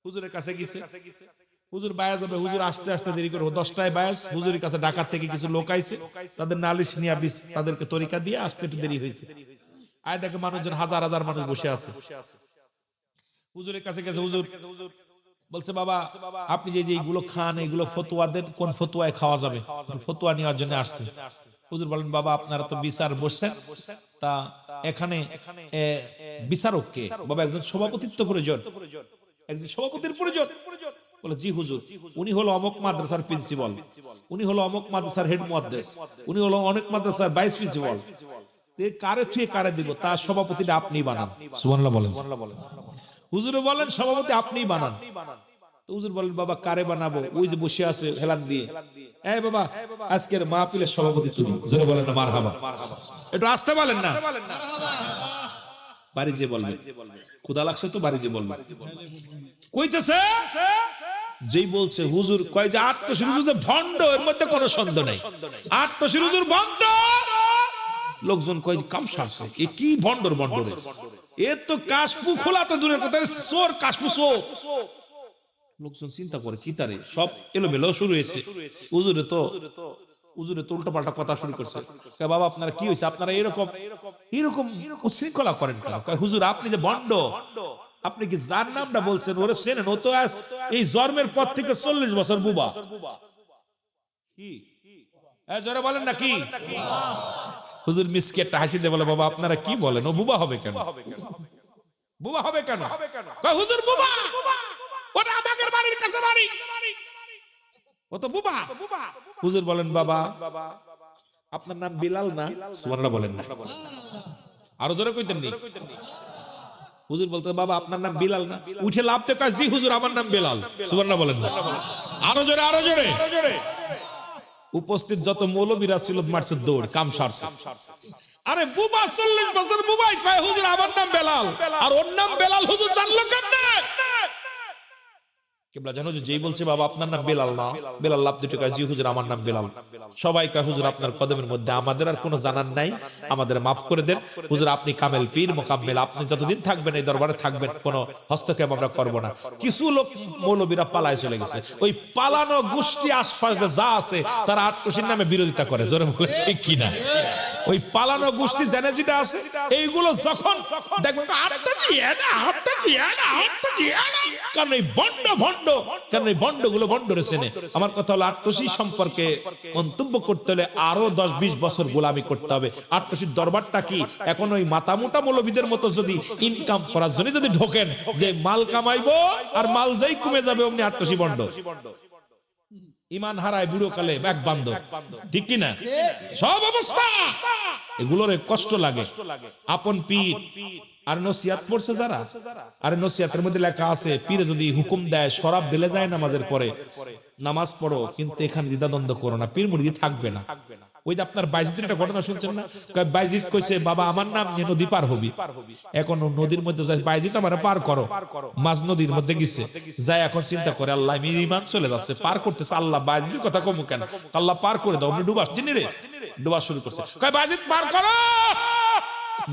হুজুরের কাছে গেছে। হুজুর বায়াস হবে, হুজুর আসতে আসতে দেরি করে 10টায় বায়াস। হুজুরের কাছে ঢাকা থেকে কিছু লোক আইছে, তাদের নালিশ নিয়ে তাদেরকে তরিকা দিয়ে আসতে একটু দেরি হয়েছে। আয় দেখে মানুষজন হাজার হাজার মানুষ বসে আছে। হুজুরের কাছে গেছে। হুজুর বলছে বাবা আপনি যে এইগুলো খান, এগুলো ফতোয়া দেন, কোন ফতোয়ায় খাওয়া যাবে? ফতোয়া নেওয়ার জন্য আসছে। হুজুর বলেন বাবা আপনারা তো বিচার বসছেন, তা এখানে বিচারক কে? বাবা একজন সভাপতিত্ব প্রয়োজন, একজন সভাপতির প্রয়োজন। বলে জি হুজুর, উনি হলো অমুক মাদ্রাসার প্রিন্সিপাল, উনি হলো অমুক মাদ্রাসার হেড মুহাদ্দিস, উনি হলো অনেক মাদ্রাসার ভাইস প্রিন্সিপাল। কারে থুয়ে কারে দিব, তার সভাপতিটা আপনি বানান। সুবহানাল্লাহ বলেন। হুজুর বলেন সভাপতি আপনি বানান। তো হুজুর বলেন বাবা কারে বানাবো? ওই যে বসে আছে হেলান দিয়ে, এই বাবা আজকের মাহফিলের সভাপতি তুমি। জোরে বলেন না মারহাবা। একটু আসতে বলেন না, বাড়ি যে বলবে ক্ষুধা লাগছে তো বাড়ি যে বলবে কইতেছে, যেই বলছে হুজুর কয় যে আটশির হুজুর যে ভণ্ড, এর মধ্যে কোনো সন্দেহ নাই, আটশির হুজুর ভণ্ড। লোকজন কয় কাম সারছে, এ কি ভণ্ডর ভণ্ডরে, এর তো কাশপু খোলা তো দূরের কথা, চোর কাশপু চোর। লোকজন চিন্তা করে কি তারে, সব এলোমেলো শুরু হয়েছে। হুজুরে তো উল্টো পাল্টা কথা শুরু করছে। বাবা আপনারা কি হয়েছে, আপনারা এরকম এরকম উশৃঙ্খলা করেন কেন? হুজুর আপনি যে ভণ্ড, আপনি কি যার নামটা বলছেন ওরে চেনেন? ও তো আজ এই জন্মের পর থেকে 40 বছর বুবা। কি জোরে বলেন না কি? হুজুর মিসকে একটা হাসি দিয়ে বলে, বাবা আপনারা কি বলেন, ও বুবা হবে কেন? বুবা হবে কেন? হুজুর বুবা, ওটা আমাদের বাড়ির কাছে বাড়ি, ও তো বুবা। হুজুর বলেন, বাবা আপনার নাম বিলাল না? সুবহানাল্লাহ বলেন না, আরো জোরে কইতেন নি। হুজুর বলতে, বাবা আপনার নাম বিলাল না? উঠে লাফতে কয়, জি হুজুর আমার নাম বিলাল। সুবহানাল্লাহ বলেন না, আরো জোরে, আরো জোরে। উপস্থিত যত মৌলবীরা ছিল মারছে দৌড়, কাম সারছে। আরে বুবা 40 বছর বুবাই কয় হুজুর আমার নাম বেলাল, আর ওর নাম বেলাল, হুজুর জানলো কেমনে? কিবলা জানো যে যেই বলছে বাবা আপনার নাম বেলাল না, বেলাল লাভ দুটো কয় জি হুজুর আমার নাম বেলাল। সবাই কয় হুজুর আপনার কদমের মধ্যে, আমাদের আর কোনো জানার নাই, আমাদের মাফ করে দেন হুজুর, আপনি কামেল পীর মোকাম্মেল, আপনি যতদিন থাকবেন এই দরবারে থাকবেন, কোনো হস্তক্ষেপ আমরা করব না। কিছু লোক মৌলবীরা পালায় চলে গেছে, ওই পালানো গোষ্ঠী আশপাশ যা আছে তারা আটশির নামে বিরোধিতা করে, জোরে বলে ঠিক কিনা? ওই পালানো গোষ্ঠী জেনে যেটা আছে, এইগুলো যখন দেখবেন কারণ এই ভণ্ড ভণ্ড, কারণ এই ভণ্ড গুলো ভণ্ডরে চেনে। আমার কথা হলো আটশি সম্পর্কে মন্তব্য করতে হলে আরো 10-20 বছর গোলামি করতে হবে। আটশির দরবারটা কি এখন ওই মাতামোটা মৌলবীদের মতো যদি ইনকাম করার জন্য যদি ঢোকেন যে মাল কামাইবো আর মাল যাই কমে যাবে, অমনি আটশি ভণ্ড। ইমান হারায় বুড়ো কালে এক বান্দর, ঠিক কিনা? সব অবস্থা এগুলোর কষ্ট লাগে। আপন পীর আর নসিহত পড়ছে যারা, আর নসিহতের মধ্যে লেখা আছে পীরে যদি হুকুম দেয় শরাব ঢেলে যায় নামাজের পরে, নামাজ পড়ো কিন্তু এখানে দ্বিধাদ্বন্দ্ব করো না, পীর মুরিদি থাকবে না। ওই যে আপনার বাইজিদের একটা ঘটনা শুনছেন না? বাইজিদ কইছে বাবা আমার নাম নিয়ে নদী পার হবি, এখন নদীর মধ্যে যায় বাইজিদ আমার পার করো, মাঝ নদীর মধ্যে গেছে, যায় এখন চিন্তা করে আল্লাহ মির ইমান চলে যাচ্ছে, পার করতেছে, আল্লাহ বাইজিদের কথা কমু কেন, আল্লাহ পার করে দাও, আপনি ডুবাস চিনি রে, ডুবা শুরু করছে, কয় বাইজিদ পার করো।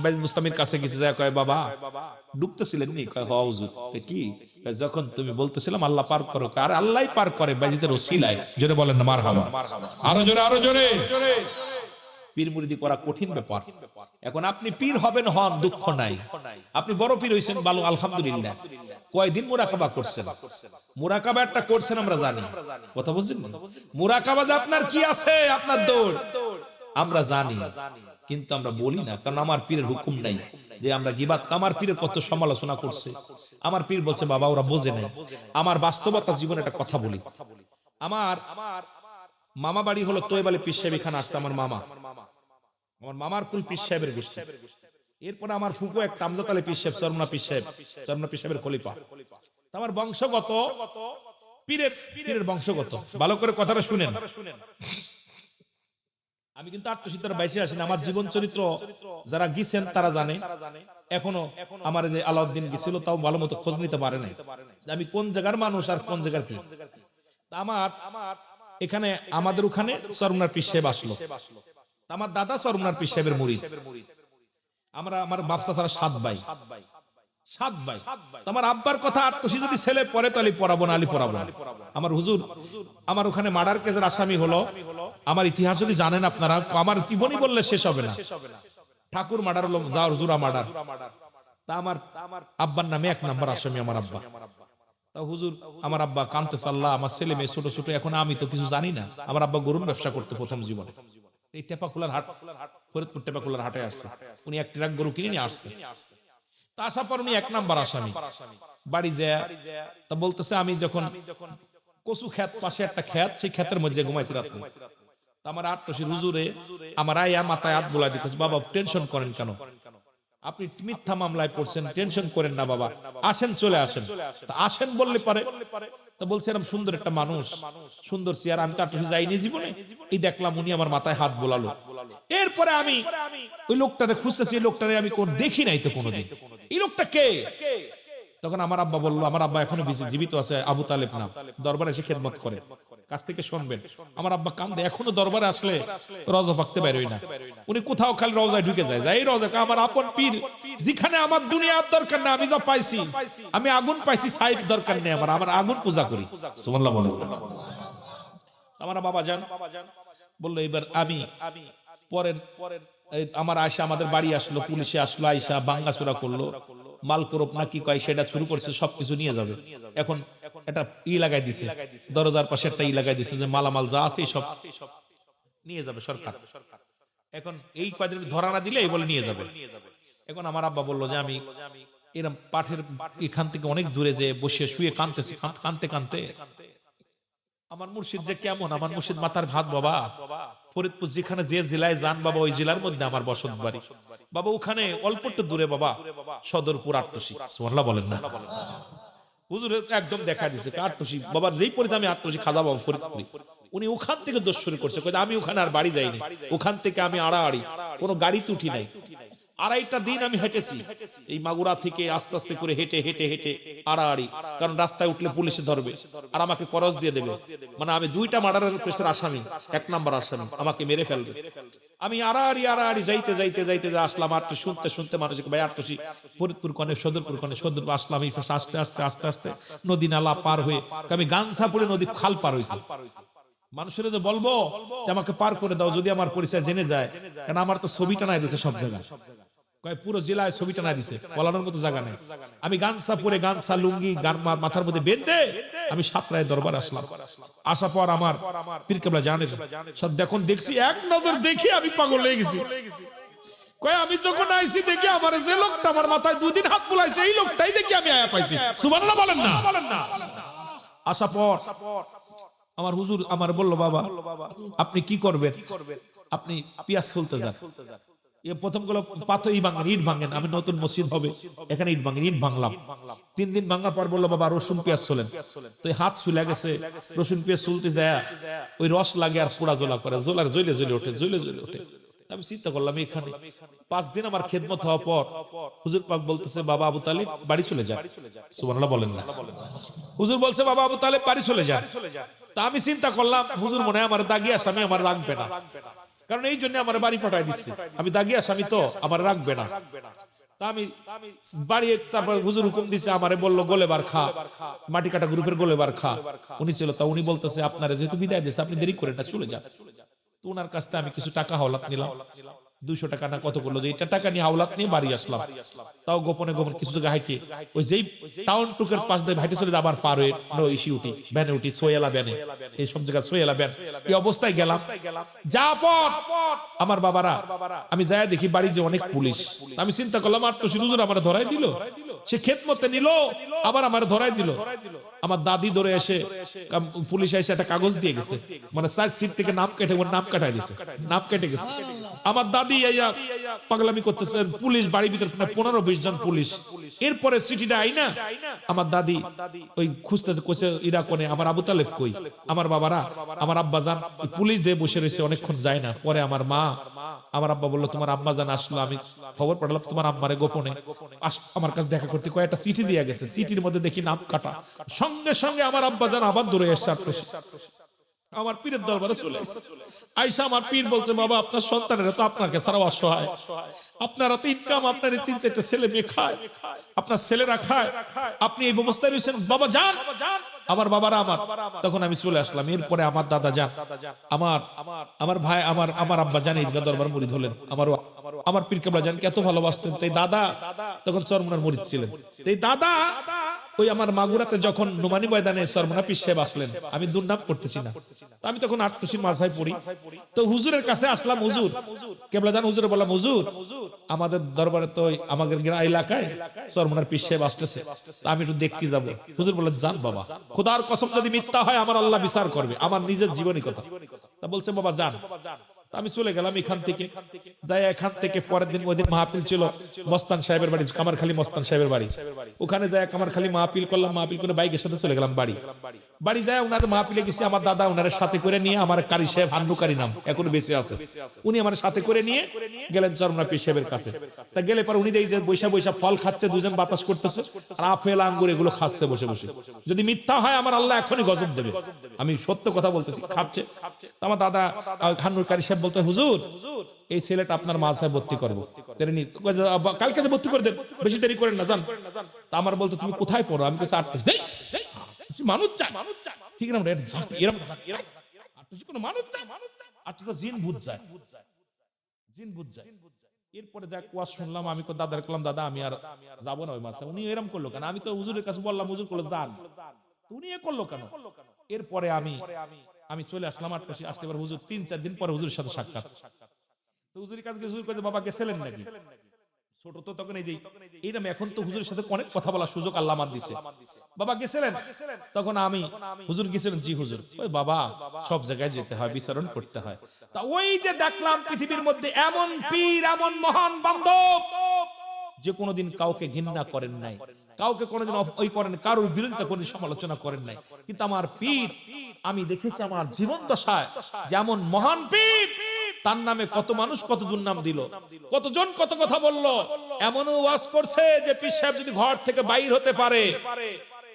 বাইজিদ মুস্তামির কাছে গেছে, যায় কয় বাবা ডুবতেছিলেন নি? কয় হ্যাঁ হুজুর। কি? যখন তুমি বলতেছিলাম আল্লাহ পার করো, আর আল্লাহই পার করে বাইজিদের ওসিলায়, জোরে বলেন না মারহাবা, আরো জোরে, আরো জোরে। পীর মুরিদি করা কঠিন ব্যাপার। এখন আপনি পীর হবেন, হন, দুঃখ নাই, আপনি বড় পীর হইছেন ভালো, আলহামদুলিল্লাহ। কয়দিন মুরাকাবা করছেন? মুরাকাবা একটা করছেন আমরা জানি, কথা বুঝছেন? মুরাকাবা যে আপনার কি আছে, আপনার দৌড় আমরা জানি, কিন্তু আমরা বলি না, কারণ আমার পীরের হুকুম নাই যে আমরা গিবাত। আমার পীরের কত সমালোচনা করছে, আমার পীর বলছে বাবা ওরা বোঝে নাই। আমার বাস্তবতা জীবনে একটা কথা বলি, আমার মামা বাড়ি হলো তৈবালি পীর সাহেব, এখানে আসছে আমার মামা, আমার মামার কুল পীর সাহেবের গোষ্ঠী। এরপরে আমার ফুকু এক কামজাত আলী পীর সাহেব, চরমনা পীর সাহেব, চরমনা পীর সাহেবের খলিফা। আমার বংশগত পীরের বংশগত, ভালো করে কথাটা শুনেন। আমি কিন্তু আত্মসিদ্ধার বাইশে আসি না, আমার জীবন চরিত্র যারা গিয়েছেন তারা জানে। এখনো আমার যে আলাউদ্দিন গেছিল তাও ভালো মতো খোঁজ নিতে পারে নাই আমি কোন জায়গার মানুষ আর কোন জায়গার কি। আমার এখানে আমাদের ওখানে চরমনার পীর সাহেব আসলো, আমার দাদা চরমনার পীর সাহেবের মুরিদ। আমার বাপসা ছাড়া 7 ভাই, 7 ভাই। আমার আব্বার কথা আটশি যদি ছেলে পড়ে তো আলী পড়াবো না, আলী পড়াবো না। আমার হুজুর আমার ওখানে মার্ডার কেসের আসামি হলো। আমার ইতিহাস যদি জানেন আপনারা, আমার জীবনী বললে শেষ হবে না। ঠাকুর মার্ডার হলো, যা হুজুরা মার্ডার, তা আমার আব্বার নামে 1 নম্বর আসামি আমার আব্বা। তা হুজুর আমার আব্বা কানতে সাল্লাহ, আমার ছেলে মেয়ে ছোট ছোট, এখন আমি তো কিছু জানি না। আমার আব্বা গরুর ব্যবসা করতে প্রথম জীবনে, এই টেপাখোলার হাট, ফরিদপুর টেপাখোলার হাটে আসছে, উনি 1 ট্রাক গরু কিনে নিয়ে আসছে। তা আসার পর উনি 1 নম্বর আসামি। বাড়ি যায় তা বলতেছে আমি যখন কচু ক্ষেত, পাশে একটা ক্ষেত, সেই ক্ষেতের মধ্যে ঘুমাইছি রাত্রে। আমার আটশির হুজুরে আমার আয়া মাথায় হাত বুলাই দিতেছে, বাবা টেনশন করেন কেন, আপনি মিথ্যা মামলায় পড়ছেন, টেনশন করেন না বাবা, আসেন চলে আসেন। তা আসেন বললে পারে, তা বলছে এরকম সুন্দর একটা মানুষ, সুন্দর চেয়ার, আমি তো আটশি যাইনি জীবনে, এই দেখলাম উনি আমার মাথায় হাত বোলালো। এরপরে আমি ওই লোকটারে খুঁজতেছি, এই লোকটারে আমি কোন দেখি নাই তো কোনোদিন, এই লোকটা কে? তখন আমার আব্বা বললো, আমার আব্বা এখনো জীবিত আছে, আবু তালেব নাম, দরবারে এসে খেদমত করে, কাছ থেকে শুনবেন। আমার আব্বা কান্দে, এখনো দরবারে আসলে রওজা পাকতে বেরোয় না, উনি কোথাও খালি রওজায় ঢুকে যায়, যাই রওজা আমার আপন পীর, যেখানে আমার দুনিয়ার দরকার নেই, আমি যা পাইছি, আমি আগুন পাইছি, সাইব দরকার নেই আমার, আমার আগুন পূজা করি। সুবহানাল্লাহ বলেন। আমার বাবা জান বললো, এবার আমি পরের আমার আয়সা আমাদের বাড়ি আসলো, পুলিশে আসলো, আয়সা ভাঙ্গাচোরা করলো, মাল করব না কি কয় সেটা শুরু করছে, সবকিছু নিয়ে যাবে। এখন একটা লাগাই দিছে, দরজার পাশে একটা লাগাই দিছে যে মালামাল যা আছে সব নিয়ে যাবে সরকার। এখন এই কয়দিন ধরা না দিলে এই বলে নিয়ে যাবে। এখন আমার আব্বা বললো যে আমি এরকম পাঠের এখান থেকে অনেক দূরে যে বসে শুয়ে কাঁদতেছি, কাঁদতে কাঁদতে আমার মুর্শিদ যে কেমন, আমার মুর্শিদ মাথার ভাত বাবা, ফরিদপুর যেখানে যে জেলায় যান বাবা, ওই জেলার মধ্যে আমার বসত বাড়ি বাবা, ওখানে অল্প একটু দূরে বাবা সদরপুর আটটুসি। সুবহানাল্লাহ বলেন না। হুজুর একদম দেখা দিছে আটটুসি বাবা, যেই পরিতে আমি আটটুসি খাজা বাবা ফরিদপুরি, উনি ওখান থেকে দোষ শুরু করছে, আমি ওখানে আর বাড়ি যাইনি, ওখান থেকে আমি আড়াআড়ি কোনো গাড়িতে উঠি নাই, আড়াইটা দিন আমি হেঁটেছি এই মাগুরা থেকে আস্তে আস্তে করে হেঁটে হেঁটে হেঁটে আড়াআড়ি, কারণ রাস্তায় উঠলে পুলিশে ধরবে আর আমাকে করজ দিয়ে দেবে, মানে আমি 2টা মার্ডারের কেসের আসামি, 1 নাম্বার আসামি, আমাকে মেরে ফেলবে। আমি আড়াআড়ি আড়াআড়ি যাইতে যাইতে যাইতে আসলাম, আর শুনতে শুনতে মানুষ ভাই আটটুসি ফরিদপুর কনে সদরপুর কনে সদরপুর আসলাম, এই আস্তে আস্তে আস্তে আস্তে নদী নালা পার হয়ে আমি গানসাপুরে নদী খাল পার হয়েছি। মানুষের যে বলবো যে আমাকে পার করে দাও যদি আমার পরিচয় জেনে যায়, কারণ আমার তো ছবি টানায় দিয়েছে সব জায়গায়, পুরো জেলায় ছবি টানায় দিছে, বলানোর মতো জায়গা নেই। আমি গানসা পরে গানসা লুঙ্গি গান মাথার মধ্যে বেঁধে আমি সাতরায় দরবার আসলাম। আসার পর আমার পীর কেবলা জানেন সব দেখুন দেখছি, এক নজর দেখি আমি পাগল হয়ে গেছি। আমি যখন আইছি দেখি আমার যে লোকটা আমার মাথায় 2 দিন হাত বুলাইছে, এই লোকটাই দেখি আমি আয়া পাইছি। সুবহানাল্লাহ বলেন না। আসার পর আমার হুজুর আমার বলল, বাবা আপনি কি করবেন? আপনি পিয়াজ চলতে যান। প্রথম গুলো পাথর ইট ভাঙেন, আমি নতুন মসজিদ হবে এখানে ইট ভাঙেন, ইট ভাঙলাম। 3 দিন ভাঙার পর বললো, বাবা রসুন পেঁয়াজ চলেন। তো হাত চুলে গেছে, রসুন পেঁয়াজ চলতে যায় ওই রস লাগে আর পোড়া জ্বলা করে, জ্বলার জ্বলে জ্বলে ওঠে, জ্বলে জ্বলে ওঠে। আমি চিন্তা করলাম এখানে 5 দিন আমার খেদমত হওয়ার পর হুজুর পাক বলতেছে, বাবা আবু তালেব বাড়ি চলে যান। সুবহানাল্লাহ বলেন না। হুজুর বলছে, বাবা আবু তালেব বাড়ি চলে যান। তা আমি চিন্তা করলাম হুজুর মনে হয় আমার দাগি আসামি, আমার রাখবে না, কারণ এই জন্য আমার বাড়ি ফাটাই দিচ্ছে, আমি দাগি আসামি তো আমার রাখবে না। তা আমি বাড়ি, তারপর হুজুর হুকুম দিছে, আমারে বললো গোলেবার খা, মাটি কাটা গ্রুপের গোলেবার খা। উনি ছিল, তা উনি বলতেছে আপনারা যেহেতু বিদায় দিয়েছে আপনি দেরি করেন না, চলে যান। তো ওনার কাছ থেকে আমি কিছু টাকা হাওলাত নিলাম, 200 টাকা না কত করলো, এইটা টাকা নিয়ে হাওলাত নিয়ে বাড়ি আসলাম। তাও গোপনে গোপনে কিছু জায়গায় হাইটে, ওই যেই টাউন টুকের পাশ দিয়ে হাইটে চলে আবার পার হয়ে ইসি উঠি, ভ্যানে উঠি, সোয়েলা ভ্যানে, এই সব জায়গায় সোয়েলা ভ্যান, এই অবস্থায় গেলাম। যা পর আমার বাবারা, আমি যাই দেখি বাড়ি যে অনেক পুলিশ। আমি চিন্তা করলাম আর তো হুজুর আমার ধরাই দিল, সে খেদমতে নিল আবার আমার ধরাই দিল। আমার দাদি ধরে এসে পুলিশ এসে একটা কাগজ দিয়ে গেছে, মানে সিট থেকে নাম কেটে ওর নাম কাটাই দিছে, নাম কেটে গেছে। আমার দাদি পাগলামি করতেছে, পুলিশ বাড়ির ভিতরে 15-20 জন পুলিশ। এরপরে চিঠিটা আইনা আমার দাদি ওই খুঁজতেছে, কইছে ইরা কোনে, আমার আবু তালেব কই। আমার বাবারা, আমার আব্বা জান পুলিশ দিয়ে বসে রয়েছে, অনেকক্ষণ যায় না। পরে আমার মা, আমার আব্বা বললো তোমার আম্মা জান আসলো, আমি খবর পাঠালাম তোমার আম্মারে গোপনে আমার কাছে দেখা করতে, কয়েকটা চিঠি দিয়ে গেছে, চিঠির মধ্যে দেখি নাম কাটা। সঙ্গে সঙ্গে আমার আব্বা জান আবার দূরে এসে আমার পীরের দরবারে চলে এসেছে। আইসা আমার পীর বলছে, বাবা আপনার সন্তানেরা তো আপনাকে ছাড়াও অসহায়, আপনারা তো ইনকাম, আপনার 3-4টা ছেলে মেয়ে খায়, আপনার ছেলেরা খায়, আপনি এই ব্যবস্থায় রয়েছেন, বাবা যান। আমার বাবারা আমার, তখন আমি চলে আসলাম। এরপরে আমার দাদা যান, আমার ভাই, আমার আব্বা জান ঈদগাহ দরবার মুরিদ হলেন। আমার পীর কেবলা জানকে এত ভালোবাসতেন, তাই দাদা তখন চরমনার মুরিদ ছিলেন। তাই দাদা ওই আমার মাগুরাতে যখন নোমানি ময়দানে সরমনা পীর সাহেব আসলেন, আমি দুর্নাম করতেছি না, আমি তখন আটটুসি মাঝায় পড়ি। তো হুজুরের কাছে আসলাম, হুজুর কেবলা জান, হুজুরে বললাম, হুজুর আমাদের দরবারে তো আমাদের এলাকায় সরমনার পীর সাহেব আসতেছে, আমি একটু দেখতে যাবো। হুজুর বললেন, যান বাবা, খোদার কসম যদি মিথ্যা হয় আমার আল্লাহ বিচার করবে, আমার নিজের জীবনী কথা। তা বলছে, বাবা যান। আমি চলে গেলাম এখান থেকে, যাই এখান থেকে পরের দিন, ওই দিন মাহফিল ছিল মস্তান সাহেবের বাড়ি, কামারখালী মস্তান সাহেবের বাড়ি, ওখানে যাই কামারখালী মাহফিল করলাম, মাহফিল করে বাইকের সাথে চলে গেলাম বাড়ি। বাড়ি যায় ওনার মাহফিলে গেছি, আমার দাদা ওনার সাথে করে নিয়ে, আমার কারি সাহেব হান্নুকারী নাম এখন বেঁচে আছে, উনি আমার সাথে করে নিয়ে গেলেন চরমনা পীর সাহেবের কাছে। তা গেলে পর উনি দেখি যে বৈশা বৈশা ফল খাচ্ছে, দুজন বাতাস করতেছে, আর আপেল আঙ্গুর এগুলো খাচ্ছে বসে বসে। যদি মিথ্যা হয় আমার আল্লাহ এখনই গজব দেবে, আমি সত্য কথা বলতেছি, খাচ্ছে। আমার দাদা হান্নুর কারি সাহেব বলতে, হুজুর এই ছেলেটা আপনার মাদ্রাসায় ভর্তি করবো, কালকে ভর্তি করে দেন, বেশি দেরি করেন না, জান। তা আমার বলতো তুমি কোথায় পড়ো? আমি কাছে 8 মানুষ চায়, ঠিক না? এরকম কোনো মানুষ চায়, আর তো জিন ভূত যায়, জিন ভূত যায়। এরপরে যা কুয়াশ শুনলাম, আমি দাদার করলাম, দাদা আমি আর যাবো না ওই মাসে। উনি এরকম করলো কেন? আমি তো হুজুরের কাছে বললাম, হুজুর করলো যান, উনি এ করলো কেন? এরপরে আমি চলে আসলাম আটপাশে। আসতে পারে হুজুর 3-4 দিন পরে হুজুরের সাথে সাক্ষাৎ। তো হুজুরের কাছে হুজুর কইছে, বাবা গেছিলেন নাকি? ছোট তো তখন, এই যে এইরকম, এখন তো হুজুরের সাথে অনেক কথা বলার সুযোগ আল্লাহ আমার দিছে। বাবা গেছিলেন? তখন আমি, হুজুর গেছিলেন? জি হুজুর। ওই বাবা সব জায়গায় যেতে হয়, বিচরণ করতে হয়। তা ওই যে দেখলাম পৃথিবীর মধ্যে এমন পীর, এমন মহান বান্ধব যে কোনোদিন কাউকে ঘৃণা করেন নাই, কাউকে কোনোদিন ওই করেন, কারোর বিরোধিতা কোনোদিন সমালোচনা করেন নাই। কিন্তু আমার পীর, আমি দেখেছি আমার জীবন দশায় যেমন মহান পীর, তার নামে কত মানুষ কত দুর্নাম দিল, কতজন কত কথা বলল। এমনও ওয়াজ করছে যে পীর সাহেব যদি ঘর থেকে বাইর হতে পারে,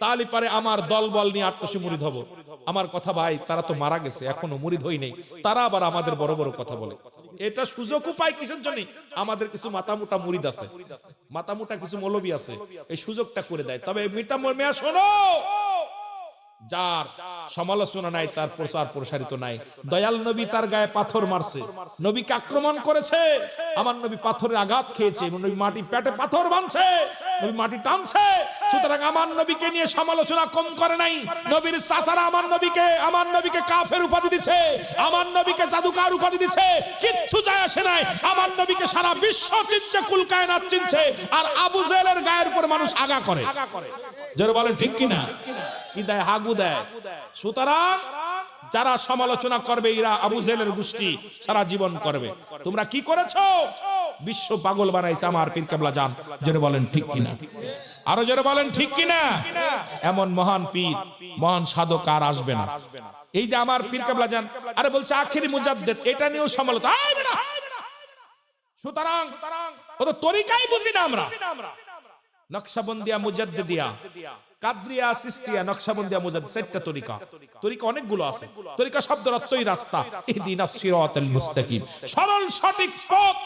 তাহলে পারে আমার দল বল নিয়ে আটপাশে মুরিদ হব। আমার কথা ভাই, তারা তো মারা গেছে, এখনো মুরিদ হই নেই, তারা আবার আমাদের বড় বড় কথা বলে। এটা সুযোগ পায় কিসের জন্য? আমাদের কিছু মাতামুটা মুরিদ আছে, মাতামুটা কিছু মৌলবী আছে, এই সুযোগটা করে দেয়। তবে মিটা মেয়া শোনো, যার সমালোচনা নাই তার প্রচার প্রসারিত নাই। দয়াল নবী তার গায়ে পাথর মারছে, নবীকে আক্রমণ করেছে, আমার নবী পাথরের আঘাত খেয়েছে, নবী মাটি পেটে পাথর বাঁধছে, নবী মাটি টানছে। সুতরাং আমার নবীকে নিয়ে সমালোচনা কম করে নাই। নবীর চাচারা আমার নবীকে কাফের উপাধি দিচ্ছে, আমার নবীকে জাদুকার উপাধি দিচ্ছে, কিচ্ছু যায় আসে নাই। আমার নবীকে সারা বিশ্ব চিনছে, কুল কায়নাত চিনছে। আর আবু জেহেলের গায়ের উপর মানুষ আগা করে, যারা বলেন ঠিক কিনা, কি দেয়? হাগু দেয়। সুতরাং যারা সমালোচনা করবে এরা আবু জেহেলের গোষ্ঠী সারা জীবন করবে। তোমরা কি করেছো? বিশ্ব পাগল বানাইছে আমার পীর কেবলা জান, যারা বলেন ঠিক কিনা, আরো যারা বলেন ঠিক কিনা। এমন মহান পীর, মহান সাধক আর আসবে না। এই যে আমার পীর কেবলা জান, আরে বলছে আখেরি মুজাদ্দেদ, এটা নিয়েও সমালোচনা। সুতরাং ও তো তরিকাই বুঝি না আমরা। নকশবন্দিয়া, মুজাদ্দিদিয়া, কাদরিয়া, সিস্তিয়া, নকশবন্দিয়া, মুজাদ্দিদ, 4টা তরিকা। তরিকা অনেকগুলো আছে। তরিকা শব্দের অর্থই রাস্তা, ইহদিনাস সিরাতাল মুস্তাকিম, সরল সঠিক পথ।